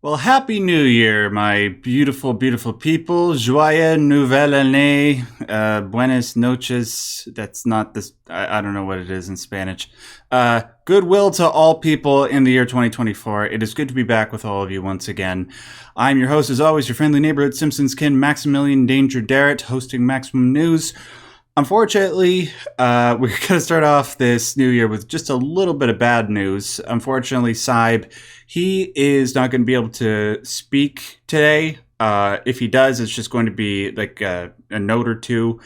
Well, Happy New Year, my beautiful, beautiful people. Joyeux Nouvelle Année. Buenas noches. That's not this. I don't know what it is in Spanish. Goodwill to all people in the year 2024. It is good to be back with all of you once again. I'm your host, as always, your friendly neighborhood Simpsons kin, Maximilian Danger Derrat, hosting Maximum News. Unfortunately, we're going to start off this new year with just a little bit of bad news. Unfortunately, Syb, he is not going to be able to speak today. If he does, it's just going to be like a note or two.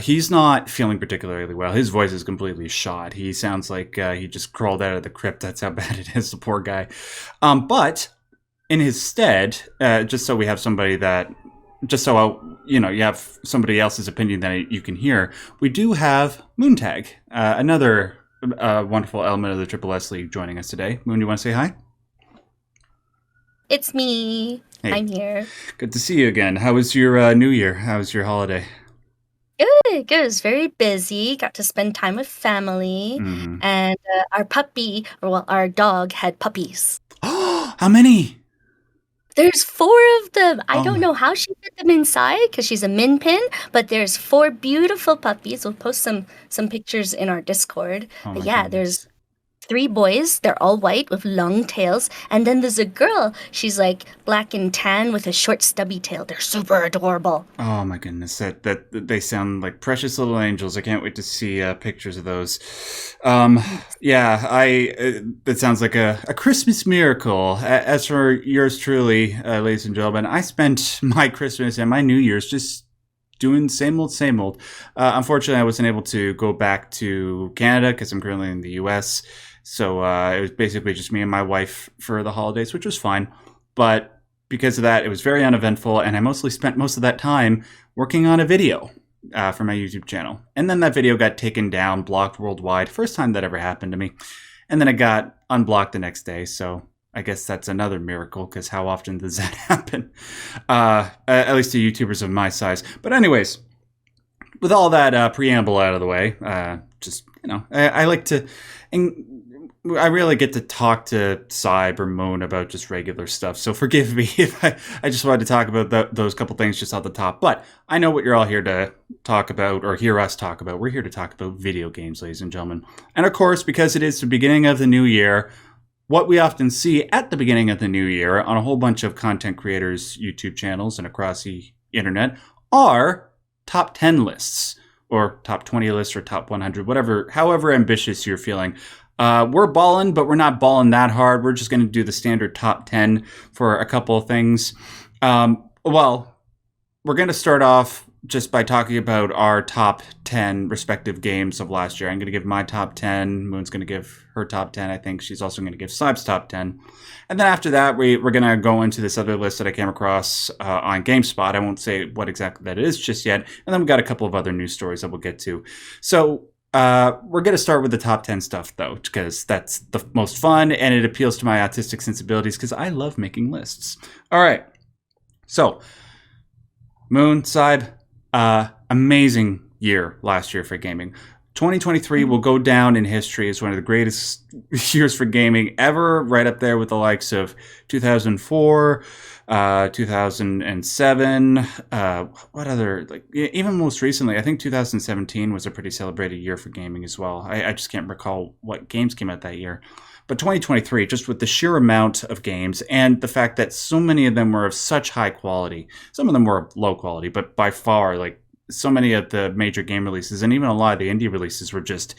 He's not feeling particularly well. His voice is completely shot. He sounds like he just crawled out of the crypt. That's how bad it is, the poor guy. But in his stead, just so we have somebody that... just so you have somebody else's opinion that you can hear, we do have Moontag, another wonderful element of the Triple S League, joining us today. Moon, you want to say hi? It's me. Hey. I'm here. Good to see you again. How was your New Year? How was your holiday? Good. It was very busy. Got to spend time with family. Mm-hmm. And our dog had puppies. Oh, how many? There's 4 of them. I don't know how she fit them inside because she's a min pin, but there's 4 beautiful puppies. We'll post some pictures in our Discord. But yeah, there's 3 boys. They're all white with long tails. And then there's a girl. She's like black and tan with a short stubby tail. They're super adorable. Oh my goodness. That they sound like precious little angels. I can't wait to see pictures of those. That sounds like a Christmas miracle. As for yours truly, ladies and gentlemen, I spent my Christmas and my New Year's just doing same old. Unfortunately, I wasn't able to go back to Canada because I'm currently in the US. So it was basically just me and my wife for the holidays, which was fine. But because of that, it was very uneventful. And I mostly spent most of that time working on a video for my YouTube channel. And then that video got taken down, blocked worldwide. First time that ever happened to me. And then it got unblocked the next day. So I guess that's another miracle, because how often does that happen? At least to YouTubers of my size. But anyways, with all that preamble out of the way, I like to... I really get to talk to Syb or Moon about just regular stuff, so forgive me if I just wanted to talk about those couple things just off the top. But I know what you're all here to talk about, or hear us talk about. We're here to talk about video games, ladies and gentlemen. And of course, because it is the beginning of the new year, what we often see at the beginning of the new year on a whole bunch of content creators' YouTube channels and across the internet are top 10 lists, or top 20 lists, or top 100, however ambitious you're feeling. We're balling, but we're not balling that hard. We're just going to do the standard top 10 for a couple of things. We're going to start off just by talking about our top 10 respective games of last year. I'm going to give my top 10. Moon's going to give her top 10. I think she's also going to give Syb's top 10. And then after that, we're going to go into this other list that I came across on GameSpot. I won't say what exactly that is just yet. And then we've got a couple of other news stories that we'll get to. So... we're going to start with the top 10 stuff, though, because that's the most fun, and it appeals to my autistic sensibilities, because I love making lists. All right. So, Moon, Syb, amazing year last year for gaming. 2023 will go down in history as one of the greatest years for gaming ever, right up there with the likes of 2004, 2007, what other, even most recently, I think 2017 was a pretty celebrated year for gaming as well. I just can't recall what games came out that year. But 2023, just with the sheer amount of games and the fact that so many of them were of such high quality, some of them were low quality, but by far, so many of the major game releases and even a lot of the indie releases were just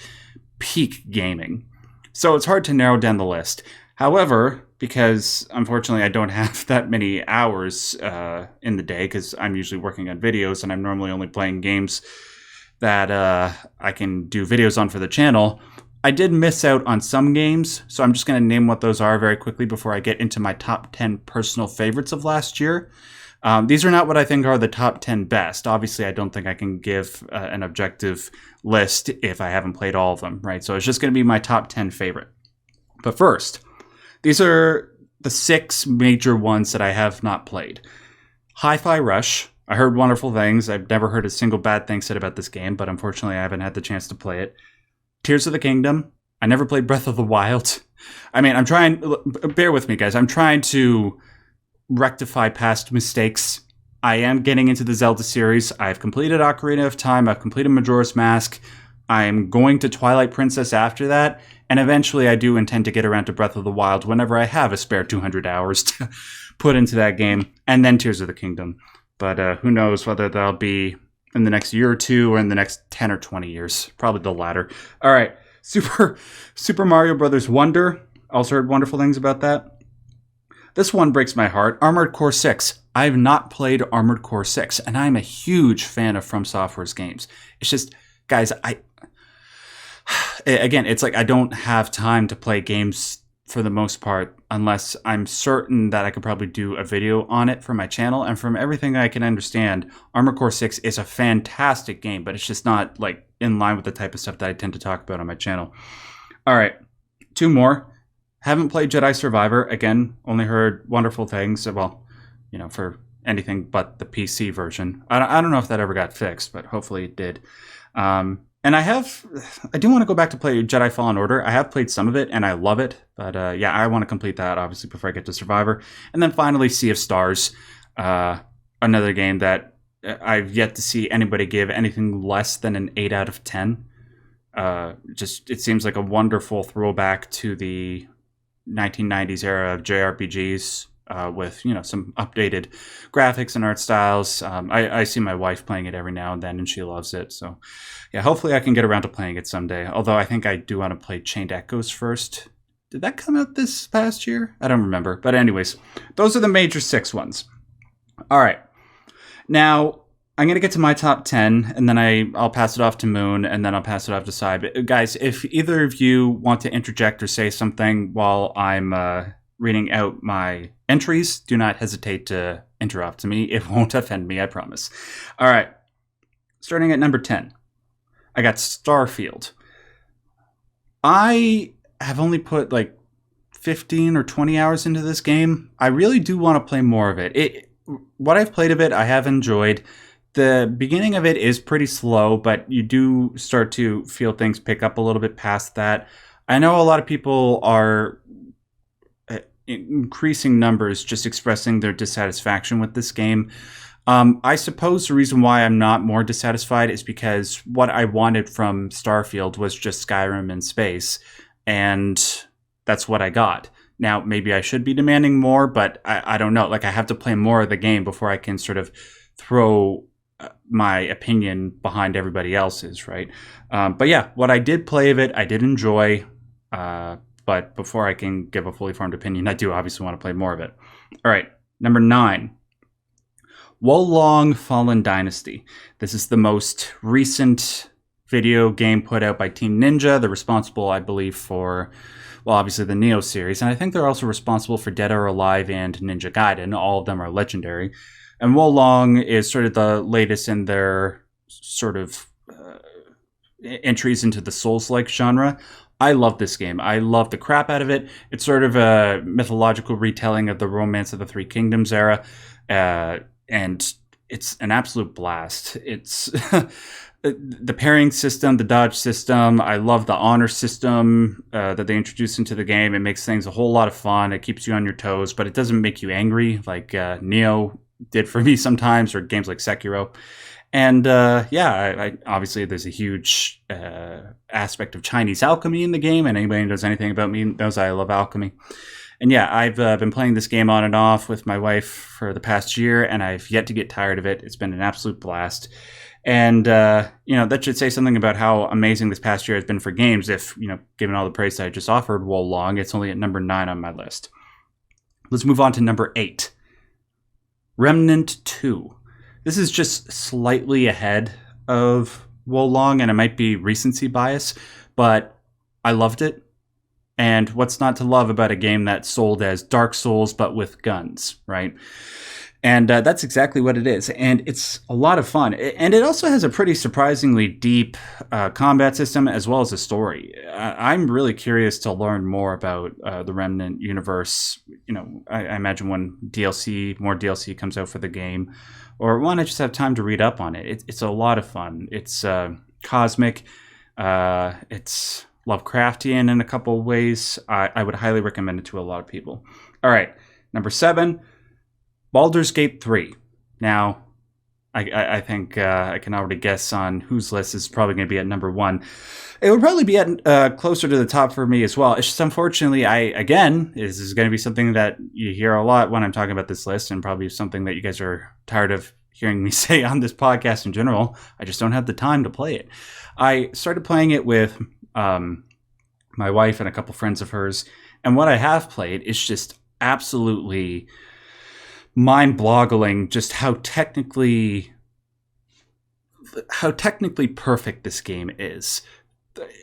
peak gaming. So it's hard to narrow down the list. However, because unfortunately I don't have that many hours in the day, because I'm usually working on videos and I'm normally only playing games that I can do videos on for the channel, I did miss out on some games. So I'm just going to name what those are very quickly before I get into my top 10 personal favorites of last year. These are not what I think are the top 10 best. Obviously, I don't think I can give an objective list if I haven't played all of them, right? So it's just going to be my top 10 favorite. But first, these are the 6 major ones that I have not played. Hi-Fi Rush. I heard wonderful things. I've never heard a single bad thing said about this game, but unfortunately I haven't had the chance to play it. Tears of the Kingdom. I never played Breath of the Wild. I mean, bear with me, guys. I'm trying to rectify past mistakes. I am getting into the Zelda series. I've completed Ocarina of Time. I've completed Majora's Mask. I'm going to Twilight Princess after that. And eventually I do intend to get around to Breath of the Wild whenever I have a spare 200 hours to put into that game. And then Tears of the Kingdom. But who knows whether that'll be in the next year or two or in the next 10 or 20 years. Probably the latter. All right. Super Mario Brothers Wonder. Also heard wonderful things about that. This one breaks my heart. Armored Core 6. I have not played Armored Core 6, and I'm a huge fan of From Software's games. It's just, guys, again, it's like I don't have time to play games for the most part unless I'm certain that I could probably do a video on it for my channel. And from everything I can understand, Armored Core 6 is a fantastic game, but it's just not like in line with the type of stuff that I tend to talk about on my channel. All right, 2 more. Haven't played Jedi Survivor. Again, only heard wonderful things. Well, for anything but the PC version. I don't know if that ever got fixed, but hopefully it did. And I do want to go back to play Jedi Fallen Order. I have played some of it, and I love it. But yeah, I want to complete that, obviously, before I get to Survivor. And then finally, Sea of Stars. Another game that I've yet to see anybody give anything less than an 8 out of 10. It seems like a wonderful throwback to the 1990s era of JRPGs with some updated graphics and art styles. I see my wife playing it every now and then, and she loves it. So yeah, hopefully I can get around to playing it someday. Although I think I do want to play Chained Echoes first. Did that come out this past year? I don't remember. But anyways, those are the major 6 ones. All right. Now, I'm going to get to my top 10, and then I'll pass it off to Moon, and then I'll pass it off to Sai. But guys, if either of you want to interject or say something while I'm reading out my entries, do not hesitate to interrupt me. It won't offend me, I promise. All right. Starting at number 10, I got Starfield. I have only put like 15 or 20 hours into this game. I really do want to play more of it. What I've played of it, I have enjoyed. The beginning of it is pretty slow, but you do start to feel things pick up a little bit past that. I know a lot of people are increasing numbers just expressing their dissatisfaction with this game. I suppose the reason why I'm not more dissatisfied is because what I wanted from Starfield was just Skyrim in space, and that's what I got. Now, maybe I should be demanding more, but I don't know. Like, I have to play more of the game before I can sort of throw my opinion behind everybody else's, right? But yeah, what I did play of it, I did enjoy. But before I can give a fully formed opinion, I do obviously want to play more of it. All right, number 9. Wolong Fallen Dynasty. This is the most recent video game put out by Team Ninja. They're responsible, I believe, for, well, obviously the Neo series. And I think they're also responsible for Dead or Alive and Ninja Gaiden. All of them are legendary. And Wolong is sort of the latest in their sort of entries into the Souls-like genre. I love this game. I love the crap out of it. It's sort of a mythological retelling of the Romance of the Three Kingdoms era. And it's an absolute blast. It's the pairing system, the dodge system. I love the honor system that they introduced into the game. It makes things a whole lot of fun. It keeps you on your toes, but it doesn't make you angry like Neo did for me sometimes, or games like Sekiro. And I obviously there's a huge aspect of Chinese alchemy in the game, and anybody who knows anything about me knows I love alchemy. And yeah, I've been playing this game on and off with my wife for the past year, and I've yet to get tired of it. It's been an absolute blast. And, that should say something about how amazing this past year has been for games. If, given all the praise that I just offered Wolong, it's only at number 9 on my list. Let's move on to number 8. Remnant 2. This is just slightly ahead of Wolong, and it might be recency bias, but I loved it. And what's not to love about a game that's sold as Dark Souls, but with guns, right? And that's exactly what it is. And it's a lot of fun. And it also has a pretty surprisingly deep combat system as well as a story. I'm really curious to learn more about the Remnant universe. I imagine when more DLC comes out for the game, or when I just have time to read up on it. It's a lot of fun. It's cosmic. It's Lovecraftian in a couple of ways. I would highly recommend it to a lot of people. All right, number 7. Baldur's Gate 3. Now, I think I can already guess on whose list is probably going to be at number 1. It would probably be at closer to the top for me as well. It's just unfortunately, this is going to be something that you hear a lot when I'm talking about this list, and probably something that you guys are tired of hearing me say on this podcast in general. I just don't have the time to play it. I started playing it with my wife and a couple friends of hers, and what I have played is just absolutely mind-boggling just how technically perfect this game is.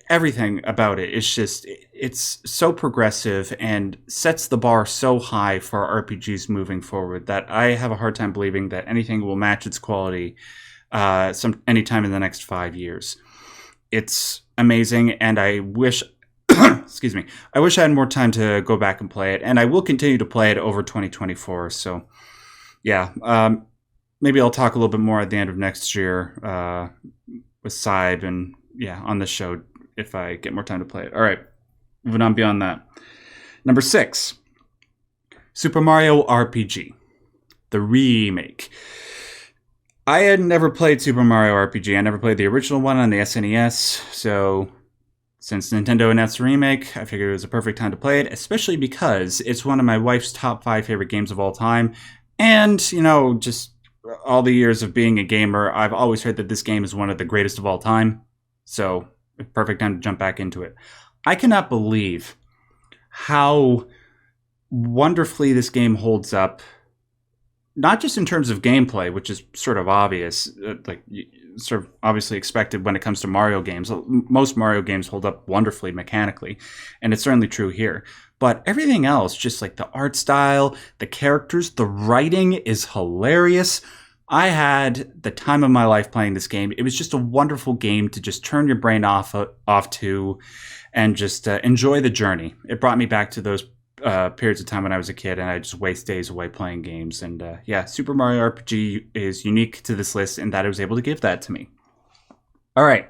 Everything about it is just, it's so progressive and sets the bar so high for RPGs moving forward that I have a hard time believing that anything will match its quality anytime in the next 5 years. It's amazing, and I wish excuse me, I wish I had more time to go back and play it, and I will continue to play it over 2024. So yeah, maybe I'll talk a little bit more at the end of next year with Syb and on the show if I get more time to play it. All right, moving on beyond that. Number 6, Super Mario RPG, the remake. I had never played Super Mario RPG. I never played the original one on the SNES, so since Nintendo announced the remake, I figured it was a perfect time to play it, especially because it's one of my wife's top 5 favorite games of all time. And, just all the years of being a gamer, I've always heard that this game is one of the greatest of all time. So, perfect time to jump back into it. I cannot believe how wonderfully this game holds up, not just in terms of gameplay, which is sort of obvious, sort of obviously expected when it comes to Mario games. Most Mario games hold up wonderfully mechanically, and it's certainly true here. But everything else, just like the art style, the characters, the writing is hilarious. I had the time of my life playing this game. It was just a wonderful game to just turn your brain off to and just enjoy the journey. It brought me back to those periods of time when I was a kid, and I just waste days away playing games. And Super Mario RPG is unique to this list in that it was able to give that to me. All right,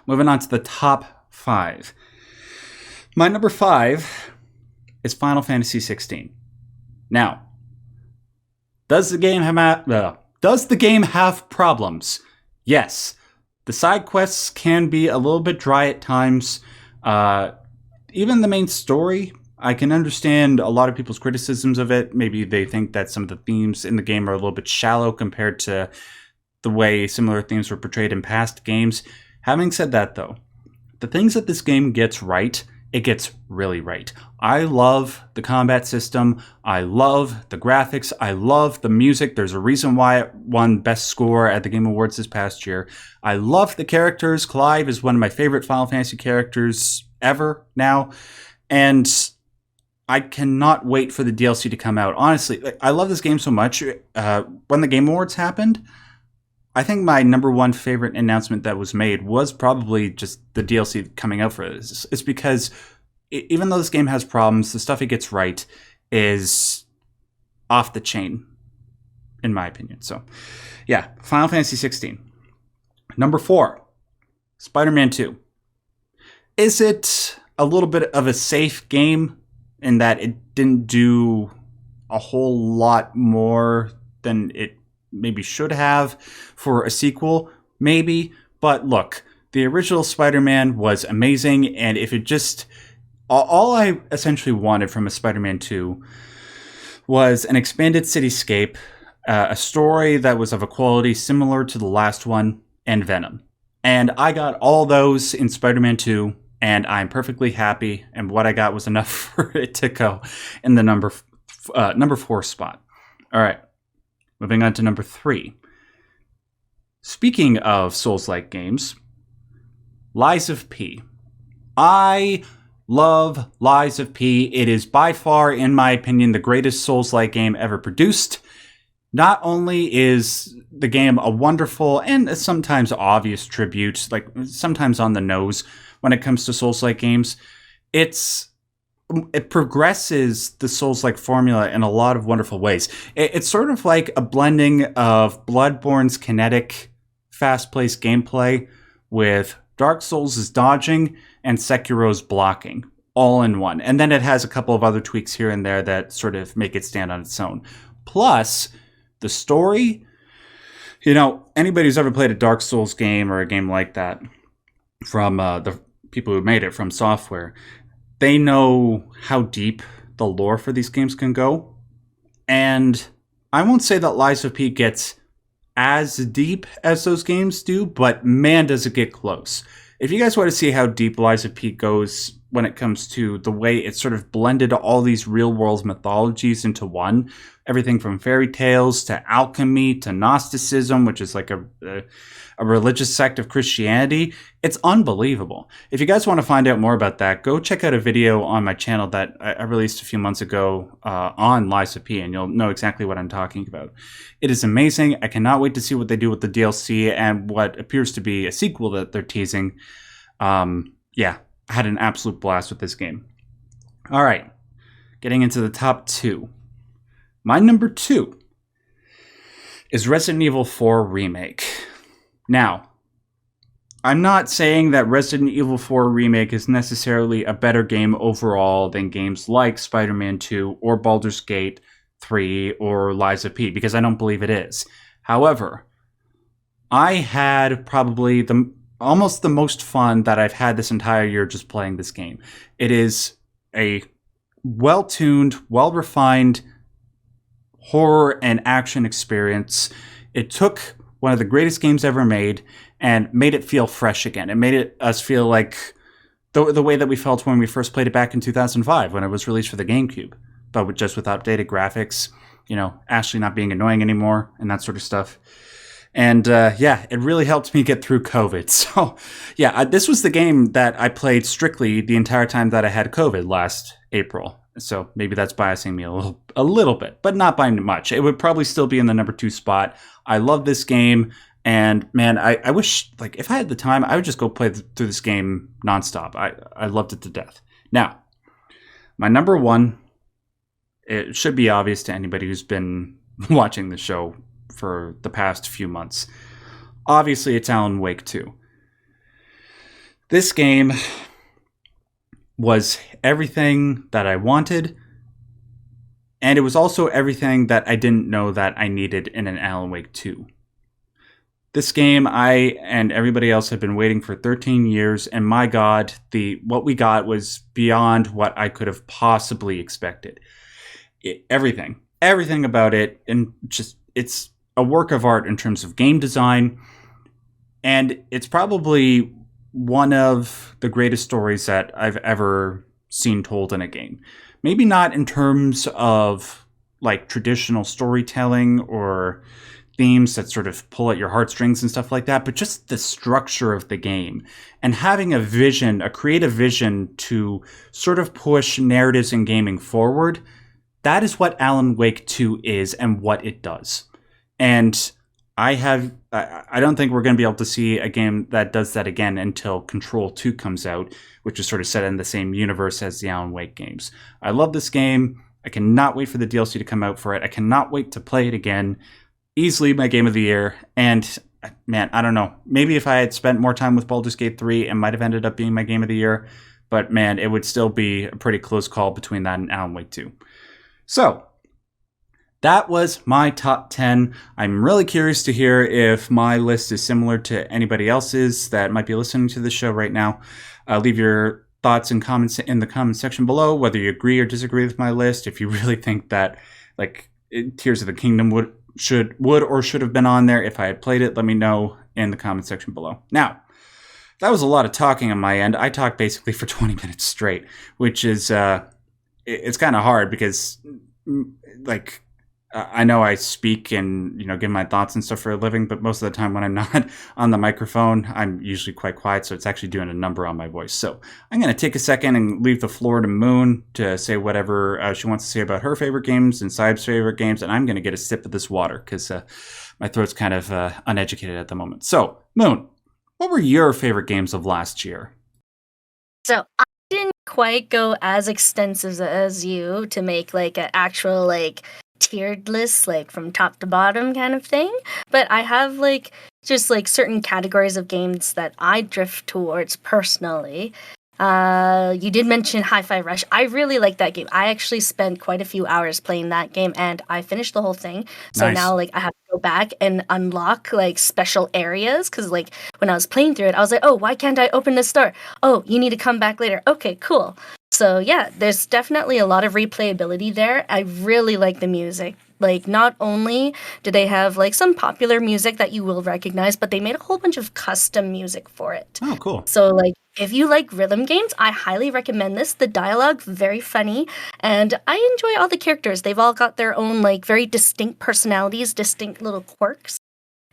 moving on to the top 5. My number 5 is Final Fantasy 16. Now, does the game have problems? Yes. The side quests can be a little bit dry at times. Even the main story, I can understand a lot of people's criticisms of it. Maybe they think that some of the themes in the game are a little bit shallow compared to the way similar themes were portrayed in past games. Having said that, though, the things that this game gets right, it gets really right. I love the combat system. I love the graphics. I love the music. There's a reason why it won Best Score at the Game Awards this past year. I love the characters. Clive is one of my favorite Final Fantasy characters ever now. And I cannot wait for the DLC to come out. Honestly, I love this game so much. When the Game Awards happened, I think my number 1 favorite announcement that was made was probably just the DLC coming out for this. It's because even though this game has problems, the stuff it gets right is off the chain, in my opinion. So, Final Fantasy 16. Number 4, Spider-Man 2. Is it a little bit of a safe game in that it didn't do a whole lot more than it maybe should have for a sequel? Maybe. But look, the original Spider-Man was amazing, and if it just... all I essentially wanted from a Spider-Man 2 was an expanded cityscape, a story that was of a quality similar to the last one, and Venom. And I got all those in Spider-Man 2, and I'm perfectly happy, and what I got was enough for it to go in the number 4 spot. All right, moving on to number 3. Speaking of Souls-like games, Lies of P. I love Lies of P. It is by far, in my opinion, the greatest Souls-like game ever produced. Not only is the game a wonderful and sometimes obvious tribute, like sometimes on the nose when it comes to Souls-like games, it progresses the Souls-like formula in a lot of wonderful ways. It's sort of like a blending of Bloodborne's kinetic, fast-paced gameplay with Dark Souls' dodging and Sekiro's blocking, all in one. And then it has a couple of other tweaks here and there that sort of make it stand on its own. Plus, the story, anybody who's ever played a Dark Souls game or a game like that from the people who made it from software, they know how deep the lore for these games can go. And I won't say that Lies of P gets as deep as those games do, but man, does it get close. If you guys want to see how deep Lies of P goes when it comes to the way it sort of blended all these real world mythologies into one, everything from fairy tales to alchemy to Gnosticism, which is like a religious sect of Christianity, it's unbelievable. If you guys want to find out more about that, go check out a video on my channel that I released a few months ago on Lies of P, and you'll know exactly what I'm talking about. It is amazing. I cannot wait to see what they do with the DLC and what appears to be a sequel that they're teasing. Yeah, I had an absolute blast with this game. All right, getting into the top 2. My number 2 is Resident Evil 4 Remake. Now, I'm not saying that Resident Evil 4 Remake is necessarily a better game overall than games like Spider-Man 2 or Baldur's Gate 3 or Lies of P, because I don't believe it is. However, I had probably almost the most fun that I've had this entire year just playing this game. It is a well-tuned, well-refined horror and action experience. It took one of the greatest games ever made and made it feel fresh again. It made us feel like the way that we felt when we first played it back in 2005 when it was released for the GameCube, but just with updated graphics, Ashley not being annoying anymore and that sort of stuff. And it really helped me get through COVID. So this was the game that I played strictly the entire time that I had COVID last April. So maybe that's biasing me a little bit, but not by much. It would probably still be in the number 2 spot. I love this game. And man, I wish, like, if I had the time, I would just go play through this game nonstop. I loved it to death. Now, my number 1, it should be obvious to anybody who's been watching the show for the past few months. Obviously, it's Alan Wake 2. This game was everything that I wanted, and it was also everything that I didn't know that I needed in an Alan Wake 2. This game, I and everybody else had been waiting for 13 years, and my God, what we got was beyond what I could have possibly expected. Everything about it, and just, it's a work of art in terms of game design, and it's probably one of the greatest stories that I've ever seen told in a game. Maybe not in terms of like traditional storytelling or themes that sort of pull at your heartstrings and stuff like that, but just the structure of the game and having a creative vision to sort of push narratives in gaming forward. That is what Alan Wake 2 is and what it does. And I don't think we're going to be able to see a game that does that again until Control 2 comes out, which is sort of set in the same universe as the Alan Wake games. I love this game. I cannot wait for the DLC to come out for it. I cannot wait to play it again. Easily my game of the year. And man, I don't know. Maybe if I had spent more time with Baldur's Gate 3, it might have ended up being my game of the year. But man, it would still be a pretty close call between that and Alan Wake 2. So, that was my top 10. I'm really curious to hear if my list is similar to anybody else's that might be listening to the show right now. Leave your thoughts and comments in the comment section below, whether you agree or disagree with my list. If you really think that like Tears of the Kingdom would or should have been on there if I had played it, let me know in the comment section below. Now, that was a lot of talking on my end. I talked basically for 20 minutes straight, which is it's kind of hard because like I know I speak and, give my thoughts and stuff for a living, but most of the time when I'm not on the microphone, I'm usually quite quiet, so it's actually doing a number on my voice. So I'm going to take a second and leave the floor to Moon to say whatever she wants to say about her favorite games and Syb's favorite games, and I'm going to get a sip of this water because my throat's kind of uneducated at the moment. So, Moon, what were your favorite games of last year? So I didn't quite go as extensive as you to make like an actual like tiered list, like from top to bottom kind of thing, but I have like just like certain categories of games that I drift towards personally. You did mention Hi-Fi Rush. I really like that game. I actually spent quite a few hours playing that game, and I finished the whole thing. So Nice. now, like, I have to go back and unlock like special areas because, like, when I was playing through it, I was like, "Oh, why can't I open this door? Oh, you need to come back later." Okay, cool. So yeah, there's definitely a lot of replayability there. I really like the music. Like, not only do they have like some popular music that you will recognize, but they made a whole bunch of custom music for it. Oh, cool. So, like, if you like rhythm games, I highly recommend this. The dialogue, very funny, and I enjoy all the characters. They've all got their own, like, very distinct personalities, distinct little quirks.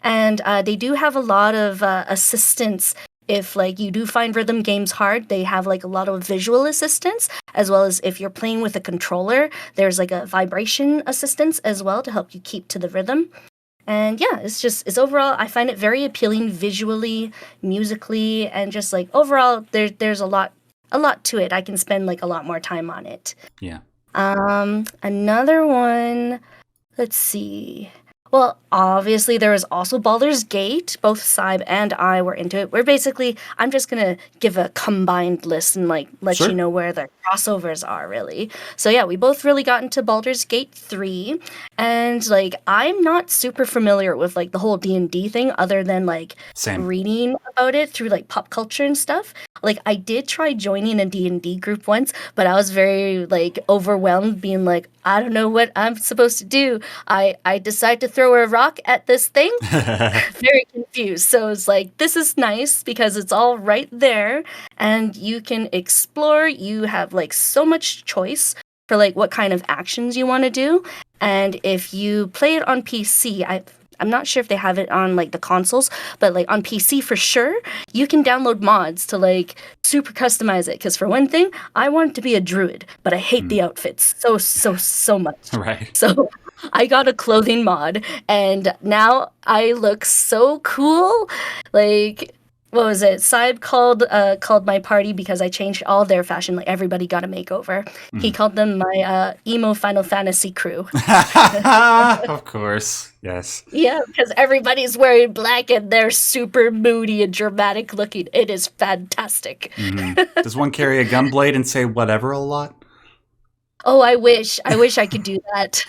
And they do have a lot of assistance. If, like, you do find rhythm games hard, they have, like, a lot of visual assistance, as well as if you're playing with a controller, there's, like, a vibration assistance as well to help you keep to the rhythm. And yeah, it's overall, I find it very appealing visually, musically, and just like overall there's a lot to it. I can spend like a lot more time on it. Yeah. Another one, let's see. Well, obviously there was also Baldur's Gate. Both Saib and I were into it. We're basically, I'm just gonna give a combined list and like let Sure. you know where the crossovers are really. So yeah, we both really got into Baldur's Gate 3, and like I'm not super familiar with like the whole D&D thing other than like Same. reading about it through like pop culture and stuff. Like I did try joining a D&D group once, but I was very like overwhelmed being like I don't know what I'm supposed to do. I decide to throw a rock at this thing. Very confused. So it's like this is nice because it's all right there and you can explore. You have like so much choice for like what kind of actions you want to do. And if you play it on PC, I'm not sure if they have it on like the consoles, but like on PC for sure, you can download mods to like super customize it. Because for one thing, I want to be a druid, but I hate the outfits so much. Right. So I got a clothing mod, and now I look so cool. Like, what was it? Saib called my party because I changed all their fashion. Like everybody got a makeover. He called them my emo Final Fantasy crew. Of course. Yes. Yeah, because everybody's wearing black and they're super moody and dramatic looking. It is fantastic. Does one carry a gunblade and say whatever a lot? Oh, I wish I could do that.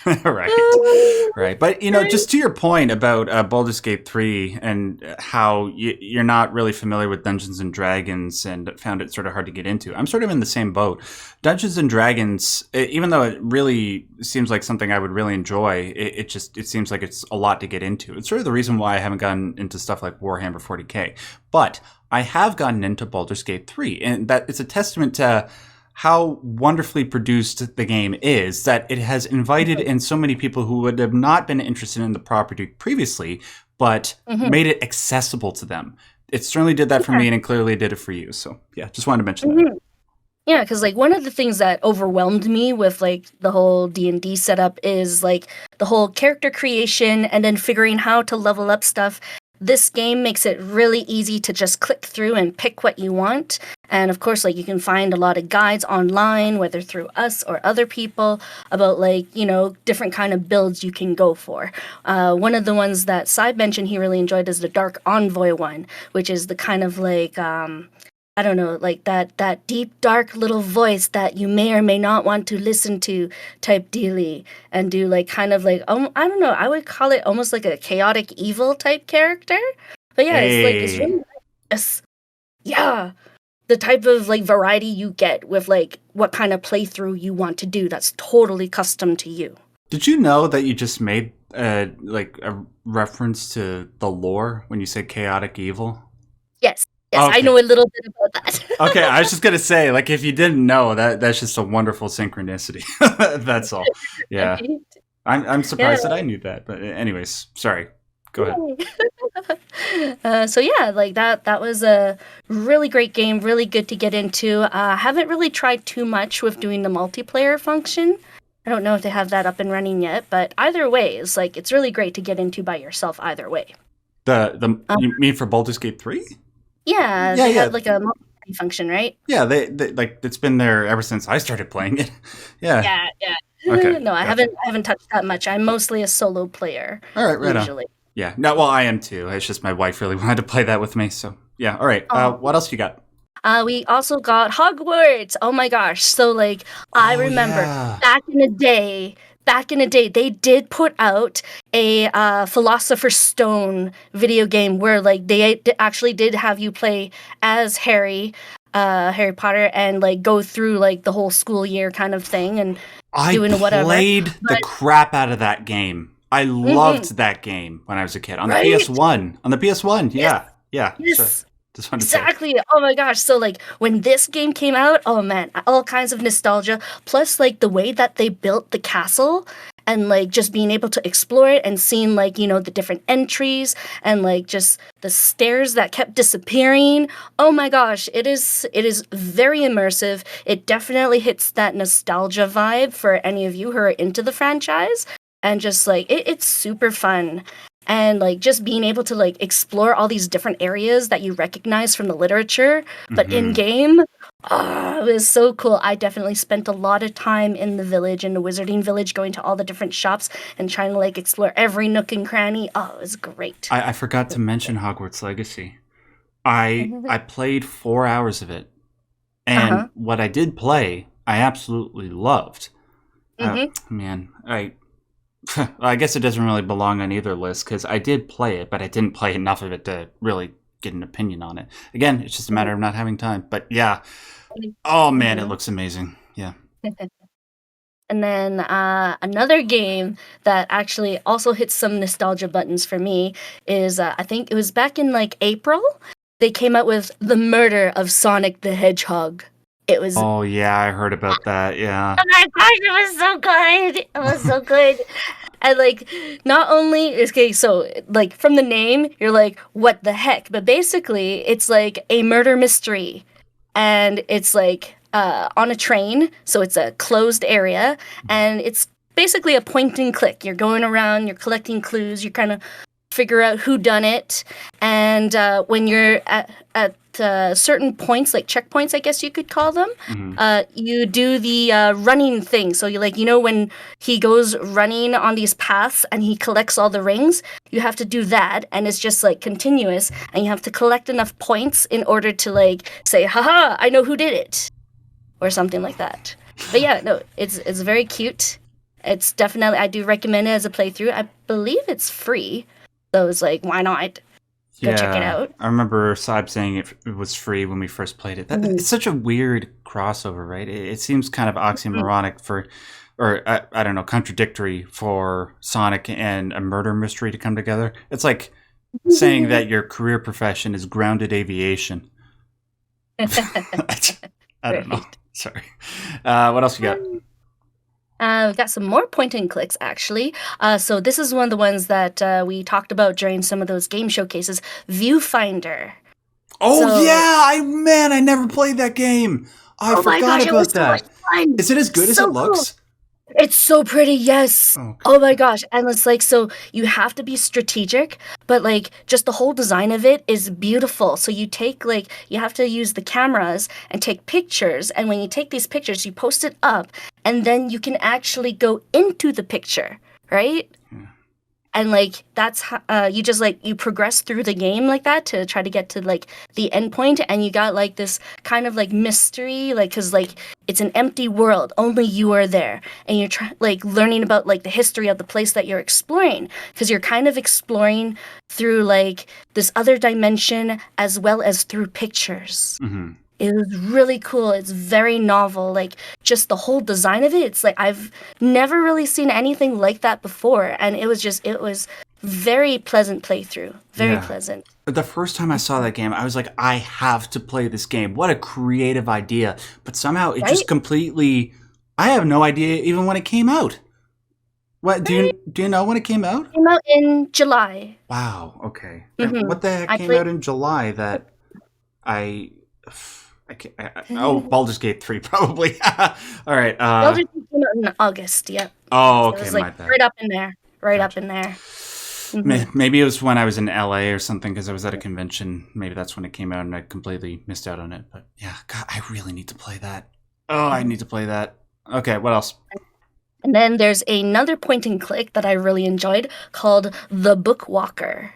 Right. But, you know, just to your point about Baldur's Gate 3 and how you're not really familiar with Dungeons and Dragons and found it sort of hard to get into, I'm sort of in the same boat. Dungeons and Dragons, even though it really seems like something I would really enjoy, it seems like it's a lot to get into. It's sort of the reason why I haven't gotten into stuff like Warhammer 40K. But I have gotten into Baldur's Gate 3, and that it's a testament to how wonderfully produced the game is, that it has invited in so many people who would have not been interested in the property previously, but made it accessible to them. It certainly did that for me, and it clearly did it for you. So yeah, just wanted to mention that. Yeah, because like one of the things that overwhelmed me with like the whole D&D setup is like the whole character creation and then figuring how to level up stuff. This game makes it really easy to just click through and pick what you want. And of course, like you can find a lot of guides online, whether through us or other people, about like, you know, different kind of builds you can go for. One of the ones that Saib mentioned he really enjoyed is the Dark Envoy one, which is the kind of like, I don't know, like that deep, dark little voice that you may or may not want to listen to type dealy and do like kind of like, I don't know, I would call it almost like a chaotic evil type character. But yeah, it's really nice. Yeah, the type of like variety you get with like what kind of playthrough you want to do that's totally custom to you. Did you know that you just made like a reference to the lore when you said chaotic evil? Yes. Yes, Okay. I know a little bit about that. Okay, I was just gonna say, like, if you didn't know, that's just a wonderful synchronicity. That's all. Yeah, I'm surprised that I knew that. But anyways, sorry. Go ahead. So yeah, like that was a really great game, really good to get into. Haven't really tried too much with doing the multiplayer function. I don't know if they have that up and running yet, but either way, it's really great to get into by yourself. Either way. You mean for Baldur's Gate 3? Yeah, they had like a multiplayer function, right? Yeah, they like it's been there ever since I started playing it. Yeah. Yeah. Okay. No, I haven't touched that much. I'm mostly a solo player. All right, right usually. on. Yeah. No, well, I am too. It's just my wife really wanted to play that with me. So yeah. All right. What else you got? We also got Hogwarts. Oh my gosh. So like I Oh remember yeah. back in the day, they did put out a Philosopher's Stone video game where like actually did have you play as Harry Potter and like go through like the whole school year kind of thing and I doing whatever. played the But crap out of that game. I mhm, loved that game when I was a kid on the right? PS1. On the PS1, Yes, yeah, yeah. Sorry, yes. just wanted to say. Exactly. Oh my gosh. So like when this game came out, oh man, all kinds of nostalgia. Plus like the way that they built the castle and like just being able to explore it and seeing like, the different entries and like just the stairs that kept disappearing. Oh my gosh, it is very immersive. It definitely hits that nostalgia vibe for any of you who are into the franchise. And just like it's super fun and like just being able to like explore all these different areas that you recognize from the literature but in Hmm. game. It was so cool. I definitely spent a lot of time in the village, in the wizarding village, going to all the different shops and trying to like explore every nook and cranny. Oh, it was great. I forgot to mention Hogwarts Legacy. I played 4 hours of it, and Uh-huh. what I did play, I absolutely loved. Mm-hmm. Man, I guess it doesn't really belong on either list because I did play it, but I didn't play enough of it to really get an opinion on it. Again, it's just a matter of not having time. But yeah, oh man, it Mm-hmm. looks amazing. Yeah. And then another game that actually also hits some nostalgia buttons for me is I think it was back in like April. They came out with The Murder of Sonic the Hedgehog. It was Oh yeah, I heard about that. Yeah. oh my gosh, it was so good. It was so good. And like not only okay, so like from the name, you're like, what the heck? But basically it's like a murder mystery. And it's like on a train, so it's a closed area, and it's basically a point and click. You're going around, you're collecting clues, you're kind of figure out who done it, and when you're at certain points, like checkpoints, I guess you could call them, Hmm. you do the running thing. So you like when he goes running on these paths and he collects all the rings, you have to do that, and it's just like continuous, and you have to collect enough points in order to like say, "Haha, I know who did it," or something like that. But yeah, no, it's very cute. It's definitely I do recommend it as a playthrough. I believe it's free. So it's like, why not? Go check it Yeah, out. I remember Saib saying it was free when we first played it. Mhm. It's such a weird crossover, right? It seems kind of Mhm. oxymoronic or I don't know, contradictory for Sonic and a murder mystery to come together. It's like saying that your career profession is grounded aviation. I don't know. Right. Sorry. What else you got? We've got some more point and clicks actually. So this is one of the ones that we talked about during some of those game showcases. Viewfinder. Oh So, yeah, I never played that game. I oh my forgot gosh, it was about so much that. fun. Is it as good as it So cool. looks? It's so pretty, yes. Okay. Oh my gosh. And it's like, so you have to be strategic, but like just the whole design of it is beautiful. So you take like, you have to use the cameras and take pictures. And when you take these pictures, you post it up and then you can actually go into the picture, right? Yeah. And like that's how you just like you progress through the game like that to try to get to like the end point, and you got like this kind of like mystery, like because like it's an empty world, only you are there, and you're like learning about like the history of the place that you're exploring, because you're kind of exploring through like this other dimension as well as through pictures. Hmm. It was really cool. It's very novel. Like just the whole design of it. It's like I've never really seen anything like that before, and it was very pleasant playthrough. Very Yeah. pleasant. The first time I saw that game, I was like, I have to play this game. What a creative idea. But somehow it just Right? completely I have no idea even when it came out. What Right. do you know when it came out? Came out in July. Wow, okay. And Hmm. what the heck I came played. out in July that I I can't, oh, Baldur's Gate 3 probably. All right. Baldur's Gate came out in August. Yep. Oh, So it okay, was like my bad. right up in there. Right up Gotcha. in there. Hmm. Maybe it was when I was in LA or something because I was at a convention. Maybe that's when it came out and I completely missed out on it. But yeah, God, I really need to play that. Oh, I need to play that. Okay, what else? And then there's another point and click that I really enjoyed called The Book Walker.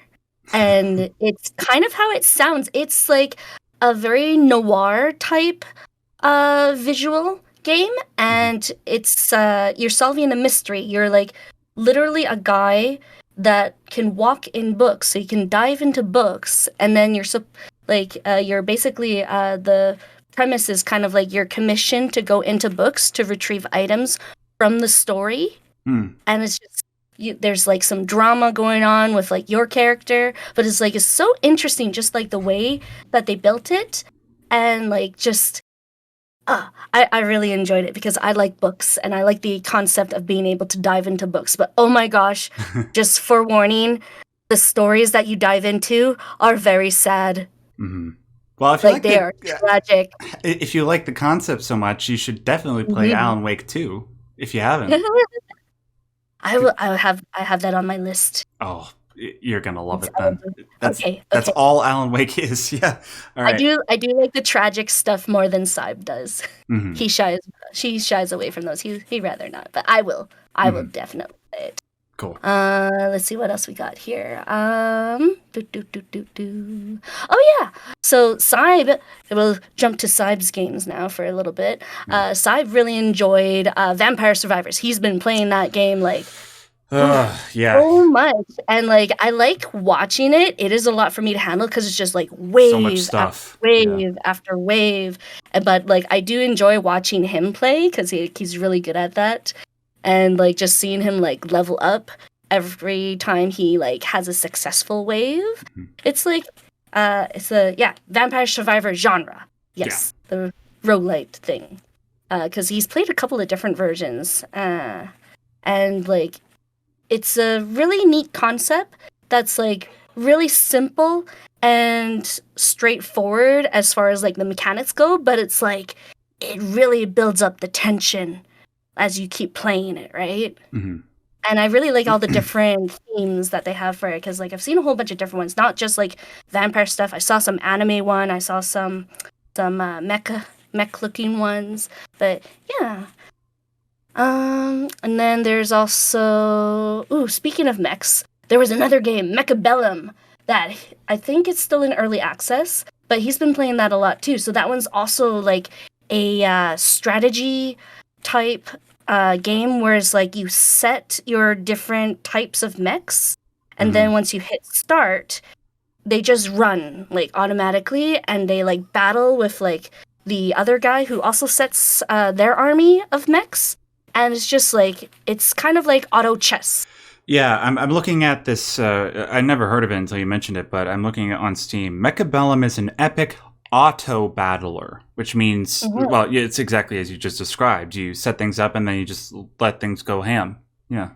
And it's kind of how it sounds. It's like a very noir type visual game, and it's you're solving a mystery. You're like literally a guy that can walk in books, so you can dive into books, and then you're basically the premise is kind of like you're commissioned to go into books to retrieve items from the story, and it's just there's like some drama going on with like your character, but it's so interesting, just like the way that they built it, and like just I really enjoyed it because I like books and I like the concept of being able to dive into books. But oh my gosh, just forewarning, the stories that you dive into are very sad. Well, if you like they are tragic. If you like the concept so much, you should definitely play Alan Wake 2 if you haven't. I have that on my list. Oh, you're gonna love it then. That's all Alan Wake is. Yeah. All right. I do like the tragic stuff more than Syb does. She shies away from those. He'd rather not, but I will definitely play it. Cool. Let's see what else we got here. Oh yeah. So Syb, we'll jump to Syb's games now for a little bit. Syb really enjoyed Vampire Survivors. He's been playing that game like so much, and like I like watching it. It is a lot for me to handle because it's just like wave after wave after wave. But like I do enjoy watching him play because he's really good at that. And like just seeing him like level up every time he like has a successful wave. It's like it's a Vampire Survivor genre. Yes, the roguelite thing. Because he's played a couple of different versions. And like it's a really neat concept that's like really simple and straightforward as far as like the mechanics go, but it's like it really builds up the tension as you keep playing it, right? And I really like all the different themes that they have for it, because like I've seen a whole bunch of different ones, not just like vampire stuff. I saw some anime one, I saw some mech looking ones, but yeah. And then there's also speaking of mechs, there was another game, Mechabellum, that I think it's still in early access, but he's been playing that a lot too. So that one's also like a strategy type game where it's like you set your different types of mechs, and then once you hit start, they just run like automatically, and they like battle with like the other guy who also sets their army of mechs, and it's just like it's kind of like auto chess. Yeah, I'm looking at this. I never heard of it until you mentioned it, but I'm looking on Steam. Mechabellum is an epic auto battler, which means, well, it's exactly as you just described. You set things up and then you just let things go ham. Yeah.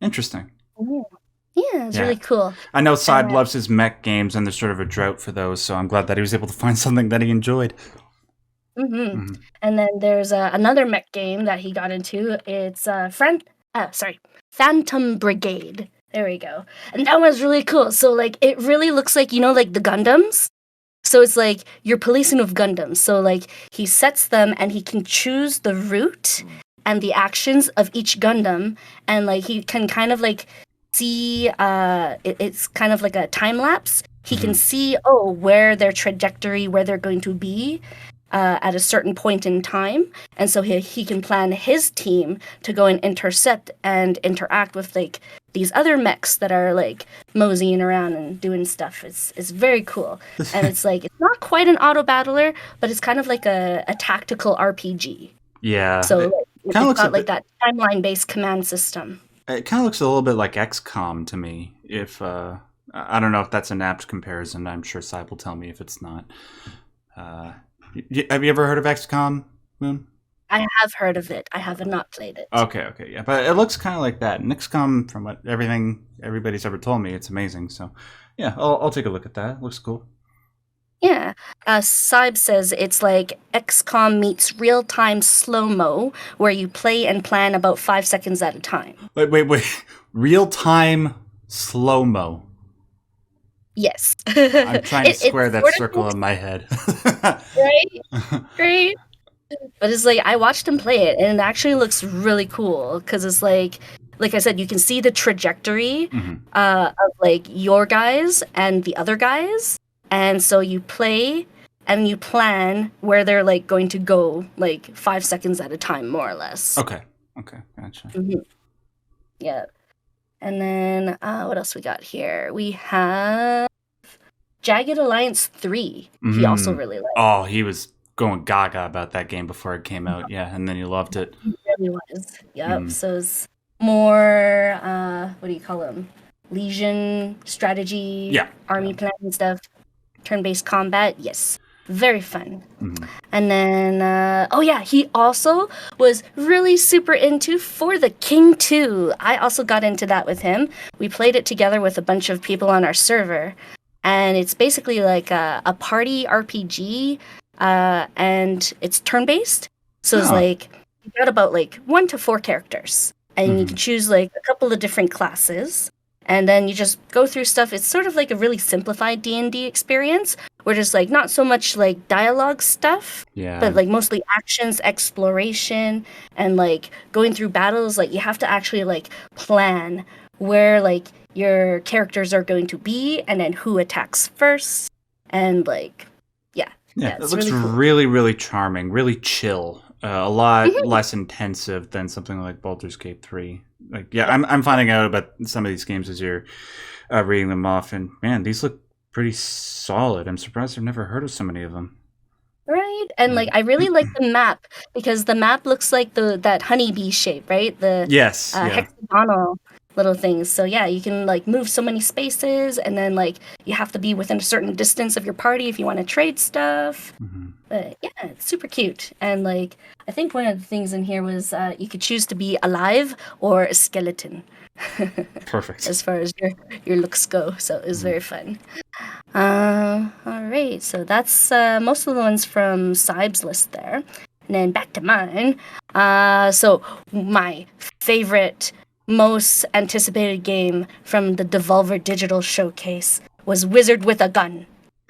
Interesting. Yeah, it's really cool. I know Syb loves his mech games, and there's sort of a drought for those, so I'm glad that he was able to find something that he enjoyed. And then there's another mech game that he got into. It's Phantom Brigade. There we go. And that one's really cool. So like it really looks like, like the Gundams. So it's like you're policing with Gundams. So like he sets them and he can choose the route and the actions of each Gundam, and like he can kind of like see it's kind of like a time lapse. He can see where their trajectory, where they're going to be at a certain point in time, and so he can plan his team to go and intercept and interact with like these other mechs that are like moseying around and doing stuff. It's very cool, and it's like it's not quite an auto battler, but it's kind of like a tactical RPG. Yeah, so it's got like that timeline based command system. It kind of looks a little bit like XCOM to me. If I don't know if that's an apt comparison. I'm sure Syb will tell me if it's not. Have you ever heard of XCOM, Moon? I have heard of it. I have not played it. Okay, yeah. But it looks kind of like that. And XCOM, from what everybody's ever told me, it's amazing. So, yeah, I'll take a look at that. It looks cool. Yeah. Syb says it's like XCOM meets real-time slow-mo, where you play and plan about 5 seconds at a time. Wait. Real-time slow-mo. Yes. I'm trying to square that circle in my head. Right? But it's like, I watched him play it, and it actually looks really cool, because it's like I said, you can see the trajectory of like your guys and the other guys, And so you play and you plan where they're like going to go, like 5 seconds at a time, more or less. Okay, gotcha. Mm-hmm. Yeah. And then what else we got here? We have Jagged Alliance 3. He also really liked. Oh, he was going gaga about that game before it came out. Yeah, and then he loved it. He really was. Yep. So it's more what do you call them? Legion strategy, army planning stuff, turn-based combat. Yes. Very fun. And then, he also was really super into For the King 2. I also got into that with him. We played it together with a bunch of people on our server. And it's basically like a party RPG, and it's turn-based. So it's like, you got about like 1 to 4 characters. And you can choose like a couple of different classes. And then you just go through stuff. It's sort of like a really simplified D&D experience, where there's like not so much like dialogue stuff, but like mostly actions, exploration, and like going through battles. Like you have to actually like plan where like your characters are going to be, and then who attacks first, and like it looks really, really charming, really chill. A lot less intensive than something like Baldur's Gate 3. Like, I'm finding out about some of these games as you're reading them off, and man, these look pretty solid. I'm surprised I've never heard of so many of them. Right, and like I really like the map, because the map looks like that honeybee shape, right? The hexagonal little things. So yeah, you can like move so many spaces, and then like you have to be within a certain distance of your party if you want to trade stuff. But yeah, it's super cute. And like I think one of the things in here was you could choose to be alive or a skeleton. Perfect. As far as your looks go, so it was very fun. All right, so that's most of the ones from Syb's list there. And then back to mine. So my favorite, most anticipated game from the Devolver Digital Showcase was Wizard with a Gun.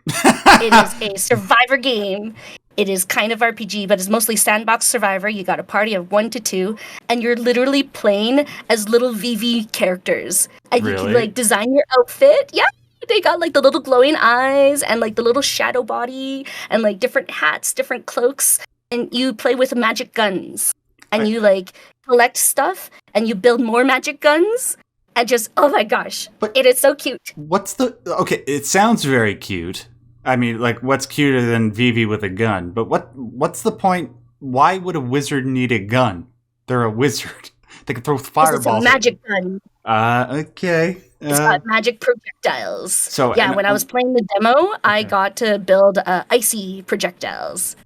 It is a survivor game. It is kind of RPG, but it's mostly sandbox survivor. You got a party of 1 to 2, and you're literally playing as little VV characters. And you can like design your outfit. Yeah, they got like the little glowing eyes and like the little shadow body and like different hats, different cloaks. And you play with magic guns. And you like collect stuff, and you build more magic guns. And just, oh my gosh, it is so cute. Okay, it sounds very cute. I mean, like, what's cuter than Vivi with a gun? But what's the point? Why would a wizard need a gun? They're a wizard. They can throw fireballs. It's a magic gun. Okay. It's got magic projectiles. So yeah, when I was playing the demo, I got to build icy projectiles.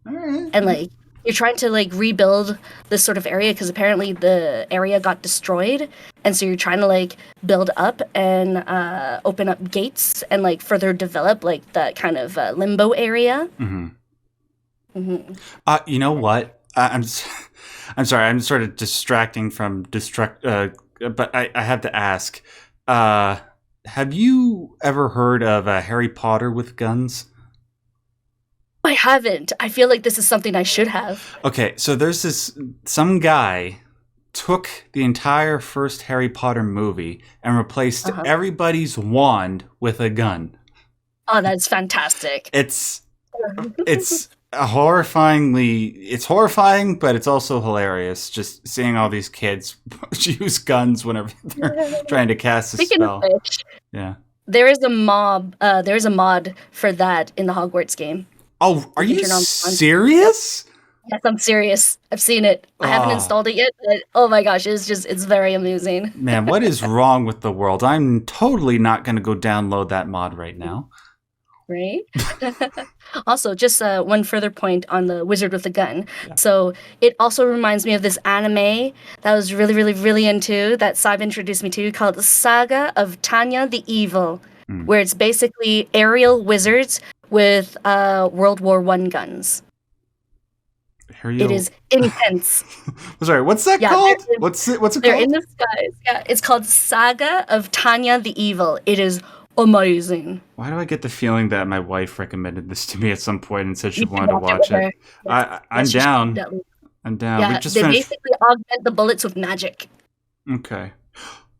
All right. And like, you're trying to like rebuild this sort of area because apparently the area got destroyed, and so you're trying to like build up and open up gates and like further develop like that kind of limbo area. You know what? I'm sorry. I'm sort of distracting from but I have to ask. Have you ever heard of Harry Potter with guns? I haven't. I feel like this is something I should have. Okay, so there's some guy took the entire first Harry Potter movie and replaced everybody's wand with a gun. Oh, that's fantastic. It's horrifying, but it's also hilarious just seeing all these kids use guns whenever they're trying to cast a spell. Of which, there is a mod for that in the Hogwarts game. Oh, are you serious? Yes, I'm serious. I've seen it. I haven't installed it yet, but oh my gosh, it's very amusing. Man, what is wrong with the world? I'm totally not going to go download that mod right now. Right? Also, just one further point on the Wizard with a Gun. Yeah. So it also reminds me of this anime that I was really, really, really into, that Saib introduced me to, called The Saga of Tanya the Evil, where it's basically aerial wizards with World War I guns. It is intense. Sorry, what's that called? What's it called? They're in the skies. Yeah, it's called Saga of Tanya the Evil. It is amazing. Why do I get the feeling that my wife recommended this to me at some point and said she wanted to watch it? I'm down. I'm down. Yeah, they basically augment the bullets with magic. Okay.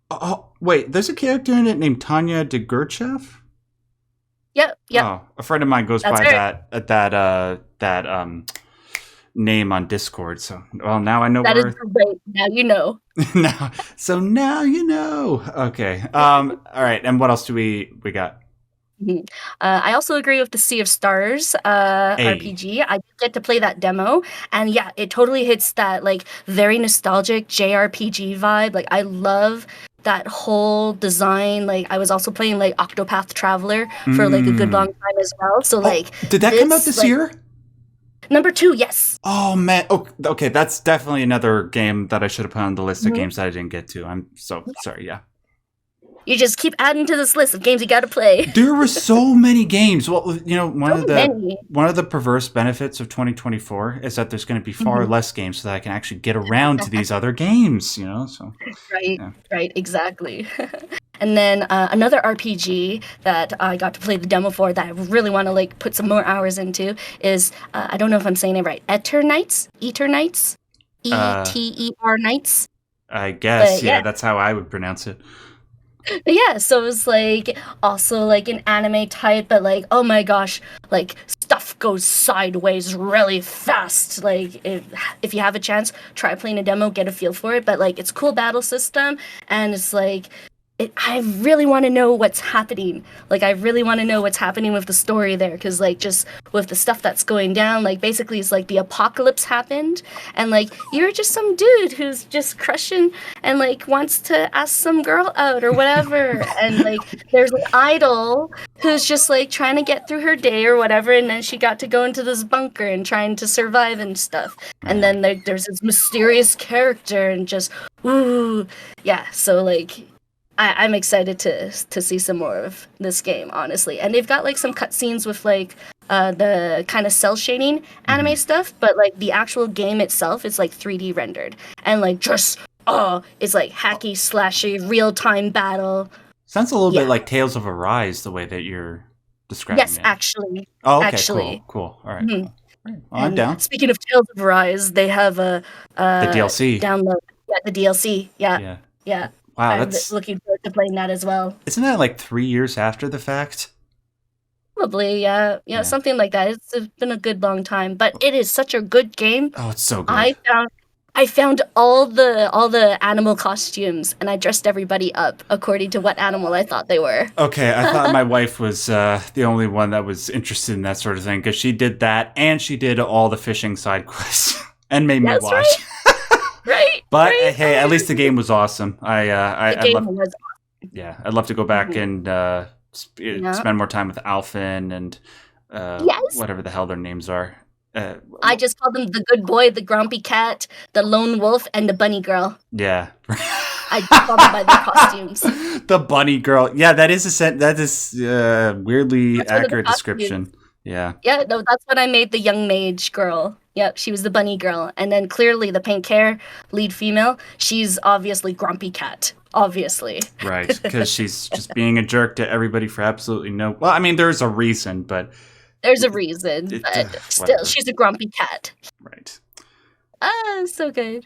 Oh, wait, there's a character in it named Tanya de Gurchev? Yep, yep. Oh, a friend of mine goes That's by her. that name on Discord. So, well, now I know That is where. great. Now you know. Now, so now you know. Okay. All right. And what else do we got? Mhm. I also agree with the Sea of Stars A. RPG. I did get to play that demo, and yeah, it totally hits that like very nostalgic JRPG vibe. Like I love that whole design. Like I was also playing like Octopath Traveler for like a good long Mm. time as well. So Oh, like did that come out this this like year? number two, yes. Oh man. Oh, okay. That's definitely another game that I should have put on the list of Mhm. games that I didn't get to. I'm so sorry. Yeah. You just keep adding to this list of games you got to play. There were so many games. Well, one So of the many. perverse benefits of 2024 is that there's going to be far Mhm. less games, so that I can actually get around to these other games. So Right, yeah. right, exactly. And then another RPG that I got to play the demo for that I really want to like put some more hours into is I don't know if I'm saying it right. Eternights, Uh, Eter Nights. I guess But yeah, yeah, that's how I would pronounce it. but yeah. So it's like also like an anime type, but like oh my gosh, like stuff goes sideways really fast. Like if you have a chance, try playing a demo, get a feel for it. But like it's cool battle system, and it's like I really want to know what's happening. Like, I really want to know what's happening with the story there, because like just with the stuff that's going down, like basically it's like the apocalypse happened, and like you're just some dude who's just crushing and like wants to ask some girl out or whatever, and like there's an idol who's just like trying to get through her day or whatever, and then she got to go into this bunker and trying to survive and stuff, and Man. then like there's this mysterious character and just ooh, yeah. So like I'm excited to see some more of this game, honestly. And they've got like some cutscenes with like the kind of cell shading Mm-hmm. anime stuff, but like the actual game itself is like 3D rendered and like just it's like hacky slashy real time battle. Sounds a little bit Yeah. like Tales of Arise, the way that you're describing Yes, it. actually, Oh, okay, actually. cool. All right. Mhm. Well, I'm And down. speaking of Tales of Arise, they have a The DLC. download. Yeah, the DLC. Yeah, Yeah. yeah. Wow, I'm that's looking forward to playing that as well. isn't that like 3 years after the fact? Probably, yeah, yeah, Yeah. something like that. It's been a good long time, but it is such a good game. Oh, it's so good. I found all the animal costumes, and I dressed everybody up according to what animal I thought they were. Okay, I thought my wife was the only one that was interested in that sort of thing because she did that and she did all the fishing side quests and made me That's watch. right, right, But right. hey, at least the game was awesome. The I'd game love, was yeah, I'd love to go back awesome. and Yeah. spend more time with Alphin and Yes, whatever the hell their names are. Uh, I just called them the good boy, the grumpy cat, the lone wolf, and the bunny girl. yeah. I just called them by their costumes. The bunny girl. Yeah, that is that is weirdly That's one of the accurate costumes. description. Yeah. Yeah, no, that's what I made the young mage girl. Yep, she was the bunny girl. And then clearly the pink hair lead female, she's obviously Grumpy Cat. Obviously. Right, because she's just being a jerk to everybody for absolutely no. Well, I mean, there's a reason, but There's a reason, it but still, whatever. she's a grumpy cat. Right. Ah, so good.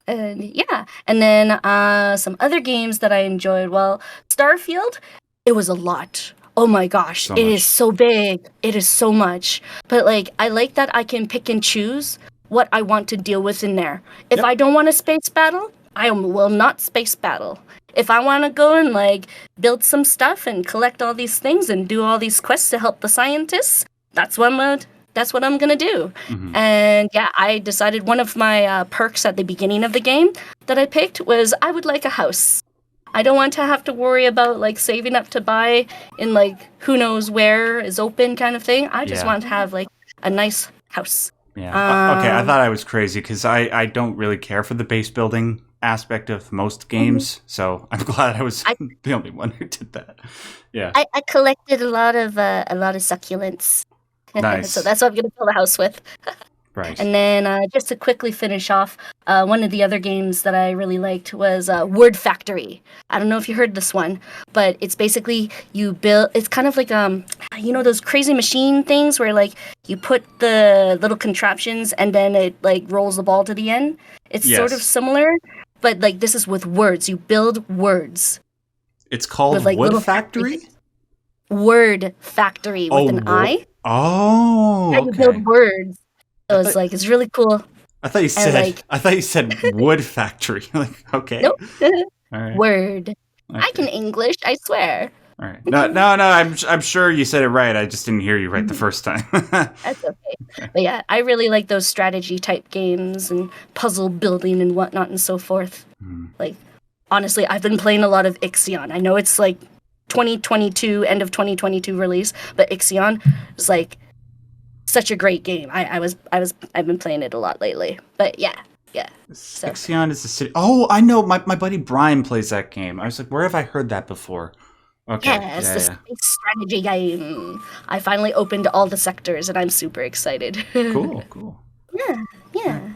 And yeah, and then some other games that I enjoyed. Well, Starfield, it was a lot. Oh my gosh, So it is much. so big. It is so much. But like, I like that I can pick and choose what I want to deal with in there. If Yep. I don't want a space battle, I will not space battle. If I want to go and like build some stuff and collect all these things and do all these quests to help the scientists, that's what I'm gonna do. Hmm. And yeah, I decided one of my perks at the beginning of the game that I picked was I would like a house. I don't want to have to worry about like saving up to buy in like who knows where is open kind of thing. I just Yeah. want to have like a nice house. Yeah. Okay, I Um, thought I was crazy because I don't really care for the base building aspect of most mhm. games, so I'm glad I was I, the only one who did that. Yeah. I collected a lot of succulents, so Nice. that's what I'm gonna build a house with. Right. And then just to quickly finish off, one of the other games that I really liked was Word Factory. I don't know if you heard this one, but it's basically you build. It's kind of like those crazy machine things where like you put the little contraptions and then it like rolls the ball to the end. It's sort of Yes. similar, but like this is with words. You build words It's called with like Wood little factory Factory? things. word factory with an I. Oh, Yeah, you build okay. words. I So thought it's really cool. I thought you And said wood factory. Like, okay. nope. All right. Word. I Okay. can English, I swear. All right. No, no, no. I'm sure you said it right. I just didn't hear you right the first time. That's okay. Okay. But yeah, I really like those strategy type games and puzzle building and whatnot and so forth. Hmm. Like, honestly, I've been playing a lot of Ixion. I know it's like 2022, end of 2022 release, but Ixion is like such a great game. I've been playing it a lot lately. But yeah. So Ixion is the city. Oh, I know. My buddy Brian plays that game. I was like, where have I heard that before? Okay. yeah, it's Yeah, the yeah. space strategy game. I finally opened all the sectors and I'm super excited. Cool, cool. Yeah, All right. yeah.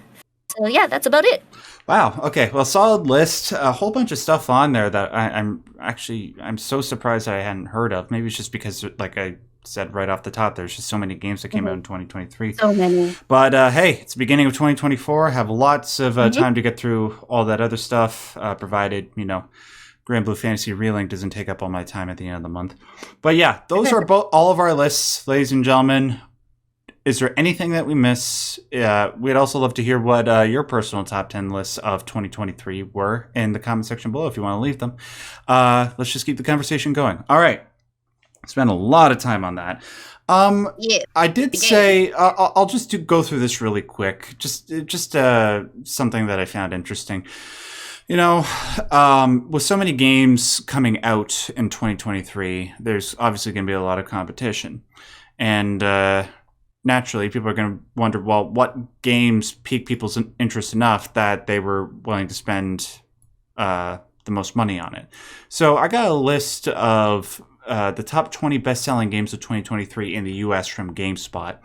So yeah, that's about it. Wow. Okay. Well, solid list. A whole bunch of stuff on there that I'm so surprised I hadn't heard of. Maybe it's just because, like I said right off the top, there's just so many games that came out in 2023. So many. But hey, it's the beginning of 2024. I have lots of Mhm. time to get through all that other stuff, provided Grand Blue Fantasy Relink doesn't take up all my time at the end of the month. But yeah, those are all of our lists, ladies and gentlemen. Is there anything that we miss? We'd also love to hear what your personal top 10 lists of 2023 were in the comment section below if you want to leave them. Let's just keep the conversation going. All right. Spent a lot of time on that. Yeah. I did say I'll just go through this really quick. Just something that I found interesting. With so many games coming out in 2023, there's obviously going to be a lot of competition, and naturally, people are going to wonder, well, what games pique people's interest enough that they were willing to spend the most money on it. So I got a list of the top 20 best-selling games of 2023 in the U.S. from GameSpot.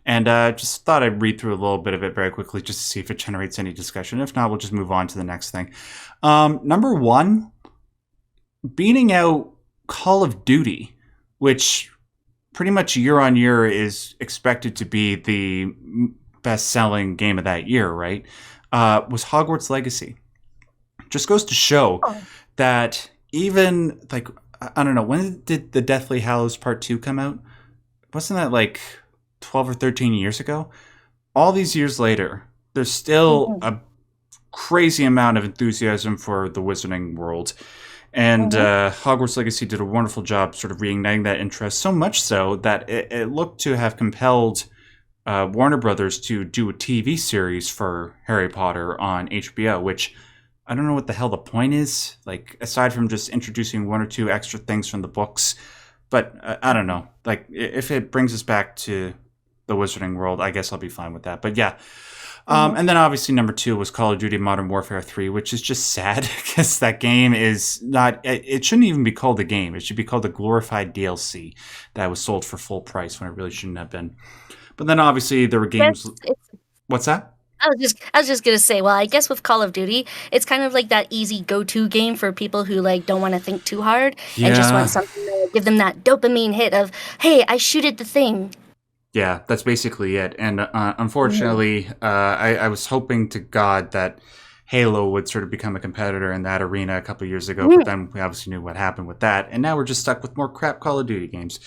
And just thought I'd read through a little bit of it very quickly just to see if it generates any discussion. If not, we'll just move on to the next thing. Number one, beating out Call of Duty, which pretty much year on year is expected to be the best-selling game of that year, right? Was Hogwarts Legacy. Just goes to show that even, like, I don't know, when did the Deathly Hallows Part 2 come out? Wasn't that like 12 or 13 years ago? All these years later, there's still a crazy amount of enthusiasm for the Wizarding World. And Hogwarts Legacy did a wonderful job sort of reigniting that interest, so much so that it looked to have compelled Warner Brothers to do a TV series for Harry Potter on HBO, which I don't know what the hell the point is, like, aside from just introducing one or two extra things from the books. But I don't know. Like, if it brings us back to the Wizarding World, I guess I'll be fine with that. But yeah. And then obviously number 2 was Call of Duty Modern Warfare 3, which is just sad because that game is not, it shouldn't even be called a game. It should be called a glorified DLC that was sold for full price when it really shouldn't have been. But then obviously there were games. What's that? I was just gonna say, well, I guess with Call of Duty, it's kind of like that easy go-to game for people who like don't want to think too hard and just want something to give them that dopamine hit of, hey, I shooted the thing. Yeah, that's basically it. And unfortunately, I was hoping to God that Halo would sort of become a competitor in that arena a couple of years ago, but then we obviously knew what happened with that, and now we're just stuck with more crap Call of Duty games.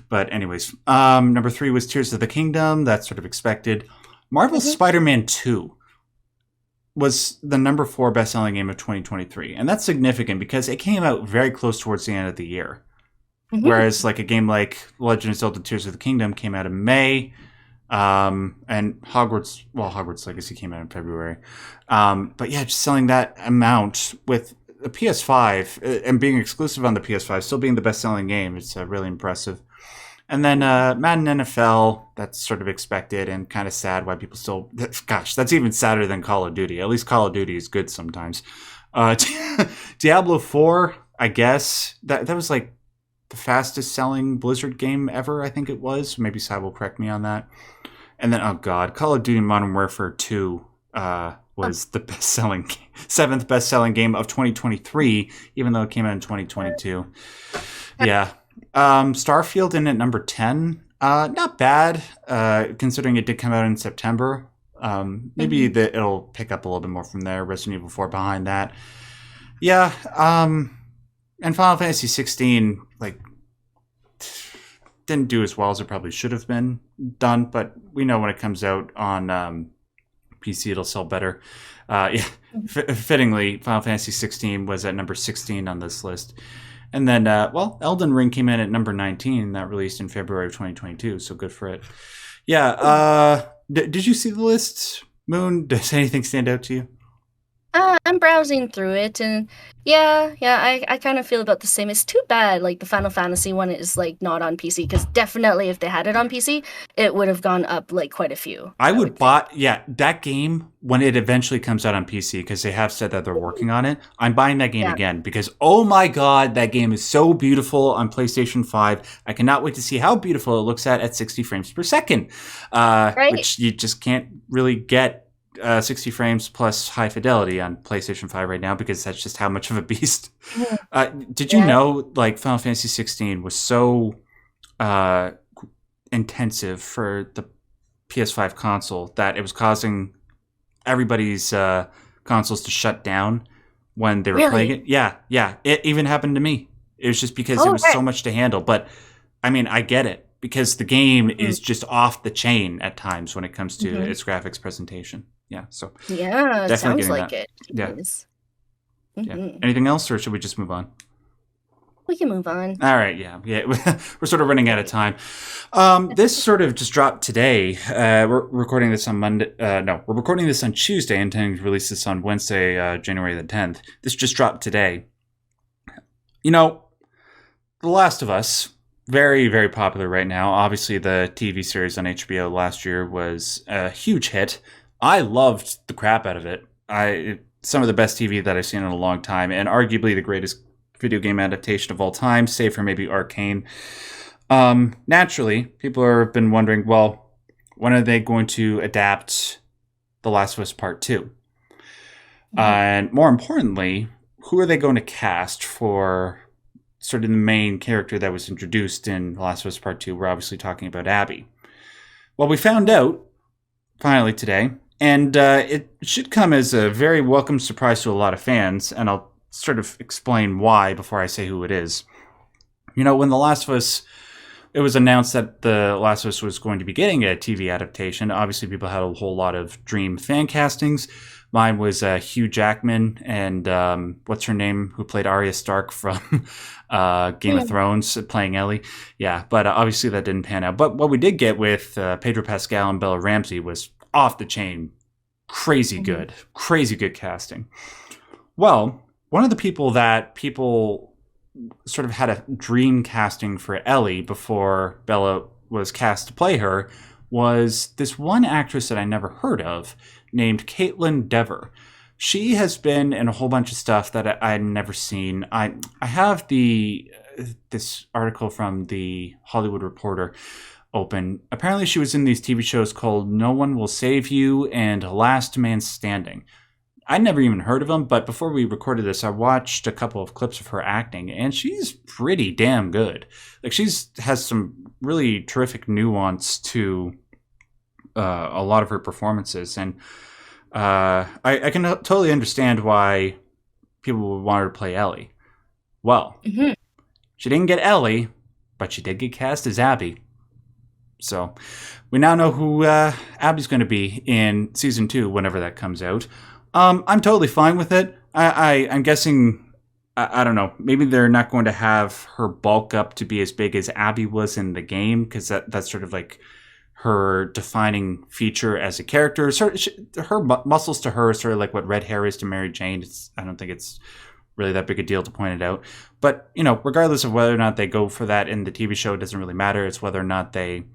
But anyways, number 3 was Tears of the Kingdom. That's sort of expected. Marvel's Spider-Man 2 was the number 4 best-selling game of 2023, and that's significant because it came out very close towards the end of the year. Whereas like a game like Legend of Zelda Tears of the Kingdom came out in May, and Hogwarts Legacy came out in February. But yeah, just selling that amount with a PS5 and being exclusive on the PS5, still being the best-selling game, it's really impressive. And then Madden NFL, that's sort of expected and kind of sad why people still... Gosh, that's even sadder than Call of Duty. At least Call of Duty is good sometimes. Diablo 4, I guess, that was like the fastest selling Blizzard game ever, I think it was. Maybe Sai will correct me on that. And then, oh god, Call of Duty Modern Warfare 2 was the best-selling, 7th best-selling game of 2023, even though it came out in 2022. Yeah. Starfield in at number 10. Not bad, considering it did come out in September. Maybe it'll pick up a little bit more from there. Resident Evil 4 behind that. Yeah, and Final Fantasy 16, like, didn't do as well as it probably should have been done, but we know when it comes out on PC, it'll sell better. Yeah, fittingly, Final Fantasy 16 was at number 16 on this list. And then, Elden Ring came in at number 19. That released in February of 2022, so good for it. Yeah, did you see the list, Moon? Does anything stand out to you? I'm browsing through it, and I kind of feel about the same. It's too bad, like, the Final Fantasy one is, like, not on PC, because definitely if they had it on PC, it would have gone up, like, quite a few. I would buy, that game when it eventually comes out on PC, because they have said that they're working on it. I'm buying that game again, because, oh my god, that game is so beautiful on PlayStation 5. I cannot wait to see how beautiful it looks at 60 frames per second, Right? which you just can't really get 60 frames plus high fidelity on PlayStation 5 right now, because that's just how much of a beast. Did you know, like, Final Fantasy 16 was so intensive for the PS5 console that it was causing everybody's consoles to shut down when they were playing it? Yeah. It even happened to me. It was just because it was so much to handle. But, I mean, I get it, because the game is just off the chain at times when it comes to its graphics presentation. Yeah, so Yeah, it sounds like that. it. Yeah. Anything else, or should we just move on? We can move on. All right, yeah. We're sort of running out of time. This sort of just dropped today. We're recording this on Monday. No, we're recording this on Tuesday, intending to release this on Wednesday, January the 10th. This just dropped today. You know, The Last of Us, very, very popular right now. Obviously, the TV series on HBO last year was a huge hit. I loved the crap out of it. Some of the best TV that I've seen in a long time, and arguably the greatest video game adaptation of all time, save for maybe Arcane. Naturally, people have been wondering, well, when are they going to adapt The Last of Us Part 2? And more importantly, who are they going to cast for sort of the main character that was introduced in The Last of Us Part 2? We're obviously talking about Abby. Well, we found out, finally today, and it should come as a very welcome surprise to a lot of fans, and I'll sort of explain why before I say who it is. You know, when The Last of Us, it was announced that The Last of Us was going to be getting a TV adaptation, obviously people had a whole lot of dream fan castings. Mine was Hugh Jackman and what's her name, who played Arya Stark from Game of Thrones, playing Ellie. Yeah, but obviously that didn't pan out. But what we did get with Pedro Pascal and Bella Ramsey was off the chain, crazy good casting. Well, one of the people that people sort of had a dream casting for Ellie before Bella was cast to play her was this one actress that I never heard of named Caitlin Dever. She has been in a whole bunch of stuff that I'd never seen. I have this article from the Hollywood Reporter open. Apparently she was in these TV shows called No One Will Save You and Last Man Standing. I'd never even heard of them, but before we recorded this, I watched a couple of clips of her acting, and she's pretty damn good. Like, has some really terrific nuance to a lot of her performances, and I can totally understand why people would want her to play Ellie. Well, she didn't get Ellie, but she did get cast as Abby. So we now know who Abby's going to be in season 2, whenever that comes out. I'm totally fine with it. I'm guessing, I don't know, maybe they're not going to have her bulk up to be as big as Abby was in the game, because that's sort of like her defining feature as a character. Her muscles to her are sort of like what red hair is to Mary Jane. I don't think it's really that big a deal to point it out. But, you know, regardless of whether or not they go for that in the TV show, it doesn't really matter. It's whether or not they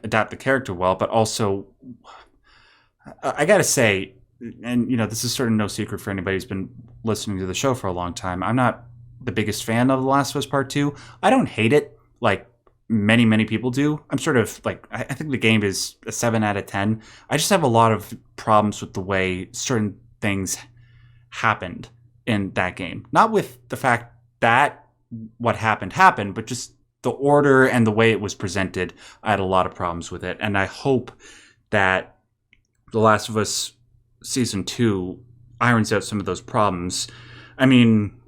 adapt the character well, but also, I gotta say, and, you know, this is sort of no secret for anybody who's been listening to the show for a long time, I'm not the biggest fan of The Last of Us Part 2. I don't hate it like many people do. I'm sort of like, I think the game is a 7 out of 10. I just have a lot of problems with the way certain things happened in that game. Not with the fact that what happened, but just the order and the way it was presented. I had a lot of problems with it, and I hope that The Last of Us Season 2 irons out some of those problems. I mean,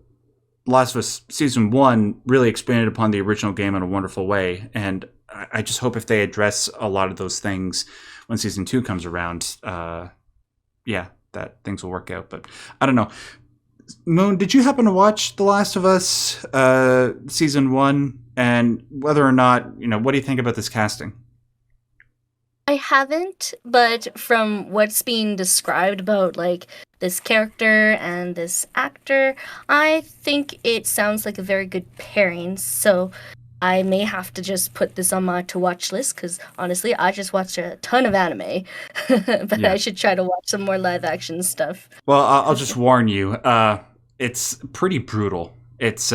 Last of Us Season 1 really expanded upon the original game in a wonderful way. And I just hope if they address a lot of those things when Season 2 comes around, that things will work out. But I don't know. Moon, did you happen to watch The Last of Us Season 1? And whether or not, what do you think about this casting? I haven't, but from what's being described about like this character and this actor, I think it sounds like a very good pairing. So I may have to just put this on my to watch list because honestly, I just watched a ton of anime, but I should try to watch some more live action stuff. Well, I'll just warn you. It's pretty brutal. It's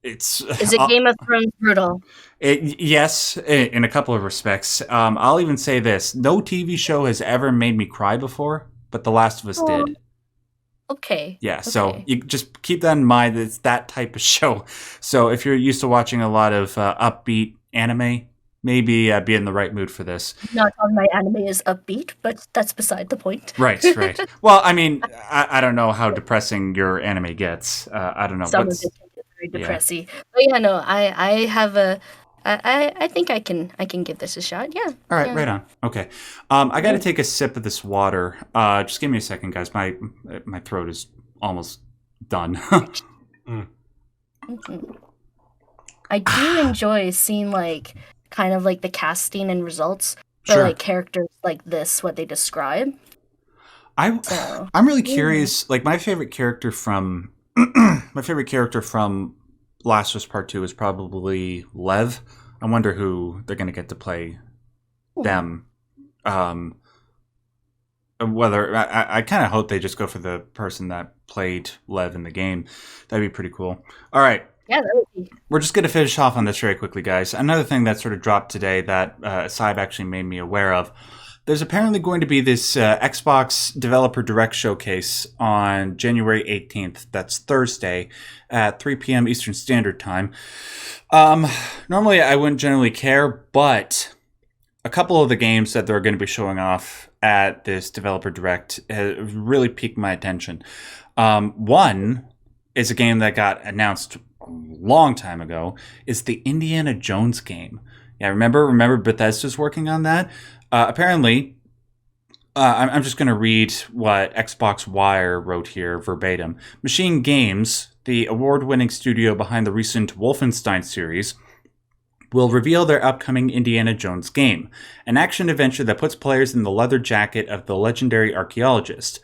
it's Is it Game of Thrones brutal? Yes, in a couple of respects. I'll even say this: no TV show has ever made me cry before, but The Last of Us did. Okay. Yeah, okay. so you just keep that in mind. It's that type of show. So if you're used to watching a lot of upbeat anime, maybe be in the right mood for this. Not all my anime is upbeat, but that's beside the point. Right. Well, I mean, I don't know how depressing your anime gets. I don't know. Some of it can get very depressing. Yeah. But yeah, no, I have a. I think I can give this a shot. Yeah. All right, right on. Okay. I got to take a sip of this water. Just give me a second, guys. My throat is almost done. I do enjoy seeing like kind of like the casting and results for like characters like this, what they describe. I'm really curious. Like my favorite character from Last of Us Part 2 is probably Lev. I wonder who they're going to get to play them. Whether I kind of hope they just go for the person that played Lev in the game. That'd be pretty cool. All right. Yeah, that would be. We're just going to finish off on this very quickly, guys. Another thing that sort of dropped today that Saib actually made me aware of. There's apparently going to be this Xbox Developer Direct Showcase on January 18th. That's Thursday at 3 p.m. Eastern Standard Time. Normally, I wouldn't generally care, but a couple of the games that they're going to be showing off at this Developer Direct have really piqued my attention. One is a game that got announced a long time ago. It's the Indiana Jones game. Yeah, remember Bethesda's working on that? Apparently, I'm just going to read what Xbox Wire wrote here verbatim. Machine Games, the award-winning studio behind the recent Wolfenstein series, will reveal their upcoming Indiana Jones game, an action-adventure that puts players in the leather jacket of the legendary archaeologist.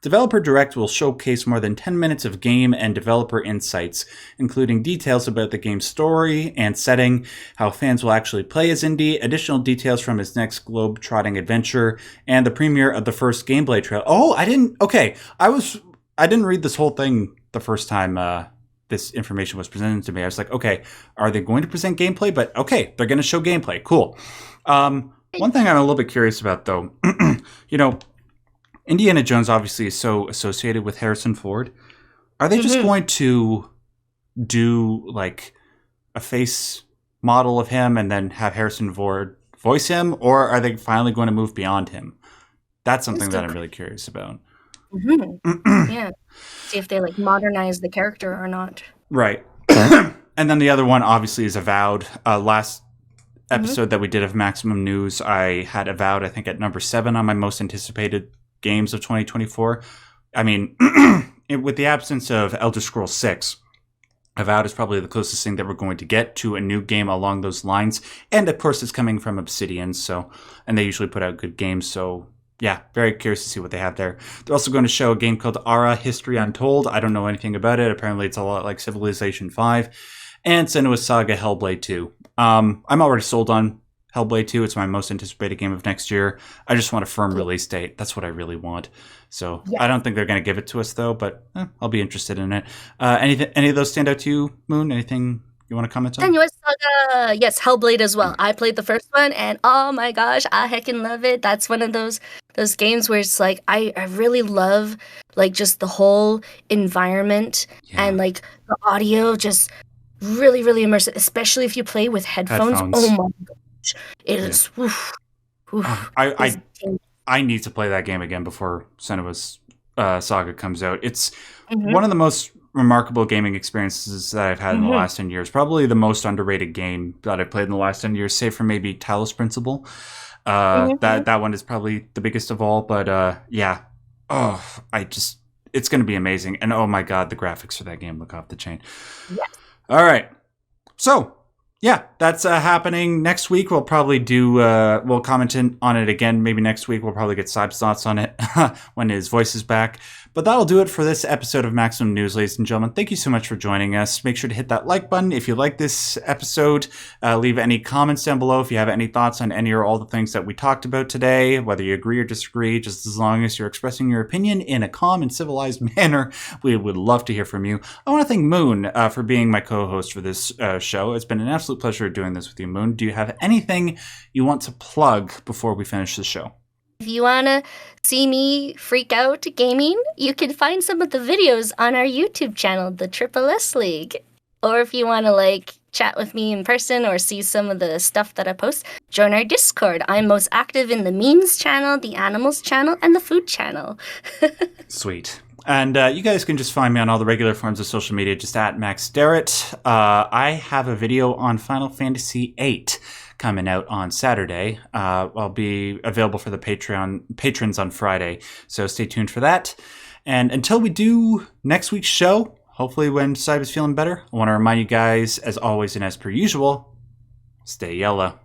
Developer Direct will showcase more than 10 minutes of game and developer insights, including details about the game's story and setting, how fans will actually play as Indy, additional details from his next globe-trotting adventure, and the premiere of the first gameplay trailer. Oh, I didn't read this whole thing the first time this information was presented to me. I was like, okay, are they going to present gameplay? But okay, they're going to show gameplay. Cool. One thing I'm a little bit curious about, though, Indiana Jones obviously is so associated with Harrison Ford. Are they just going to do like a face model of him and then have Harrison Ford voice him? Or are they finally going to move beyond him? That's something that I'm really curious about. Yeah. See if they like modernize the character or not. Right. And then the other one obviously is Avowed. Last episode that we did of Maximum News, I had Avowed, I think, at number 7 on my most anticipated games of 2024. I mean, with the absence of Elder Scrolls 6, Avowed is probably the closest thing that we're going to get to a new game along those lines. And of course, it's coming from Obsidian, and they usually put out good games. So yeah, very curious to see what they have there. They're also going to show a game called Ara History Untold. I don't know anything about it. Apparently, it's a lot like Civilization 5. And Senua's Saga Hellblade 2. I'm already sold on Hellblade 2. It's my most anticipated game of next year. I just want a firm release date. That's what I really want. So I don't think they're going to give it to us, though, but I'll be interested in it. Any of those stand out to you, Moon? Anything you want to comment on? Senua's Saga, yes, Hellblade as well. I played the first one, and oh my gosh, I heckin' love it. That's one of those games where it's like, I really love like just the whole environment and like the audio, just really, really immersive, especially if you play with headphones. Oh my gosh. It is. Oof. I need to play that game again before Senua's Saga comes out. It's Mm-hmm. one of the most remarkable gaming experiences that I've had in the Mm-hmm. last 10 years. Probably the most underrated game that I've played in the last 10 years, save for maybe Talos Principle. Mm-hmm. That one is probably the biggest of all. But yeah, I just it's going to be amazing. And oh my god, the graphics for that game look off the chain. Yes. All right, so yeah, that's happening next week. We'll probably do we'll comment on it again. Maybe next week we'll probably get Syb's thoughts on it when his voice is back. But that'll do it for this episode of Maximum News, ladies and gentlemen. Thank you so much for joining us. Make sure to hit that like button if you like this episode. Leave any comments down below if you have any thoughts on any or all the things that we talked about today, whether you agree or disagree, just as long as you're expressing your opinion in a calm and civilized manner. We would love to hear from you. I want to thank Moon for being my co-host for this show. It's been an absolute pleasure doing this with you, Moon. Do you have anything you want to plug before we finish the show? If you want to see me freak out gaming, you can find some of the videos on our YouTube channel, the Triple S League. Or if you want to like chat with me in person or see some of the stuff that I post, join our Discord. I'm most active in the memes channel, the animals channel, and the food channel. Sweet. And you guys can just find me on all the regular forms of social media, just at Max Derrat. I have a video on Final Fantasy VIII coming out on Saturday. I'll be available for the patrons on Friday, so stay tuned for that. And until we do next week's show, hopefully when Syb is feeling better, I want to remind you guys, as always and as per usual, stay yellow.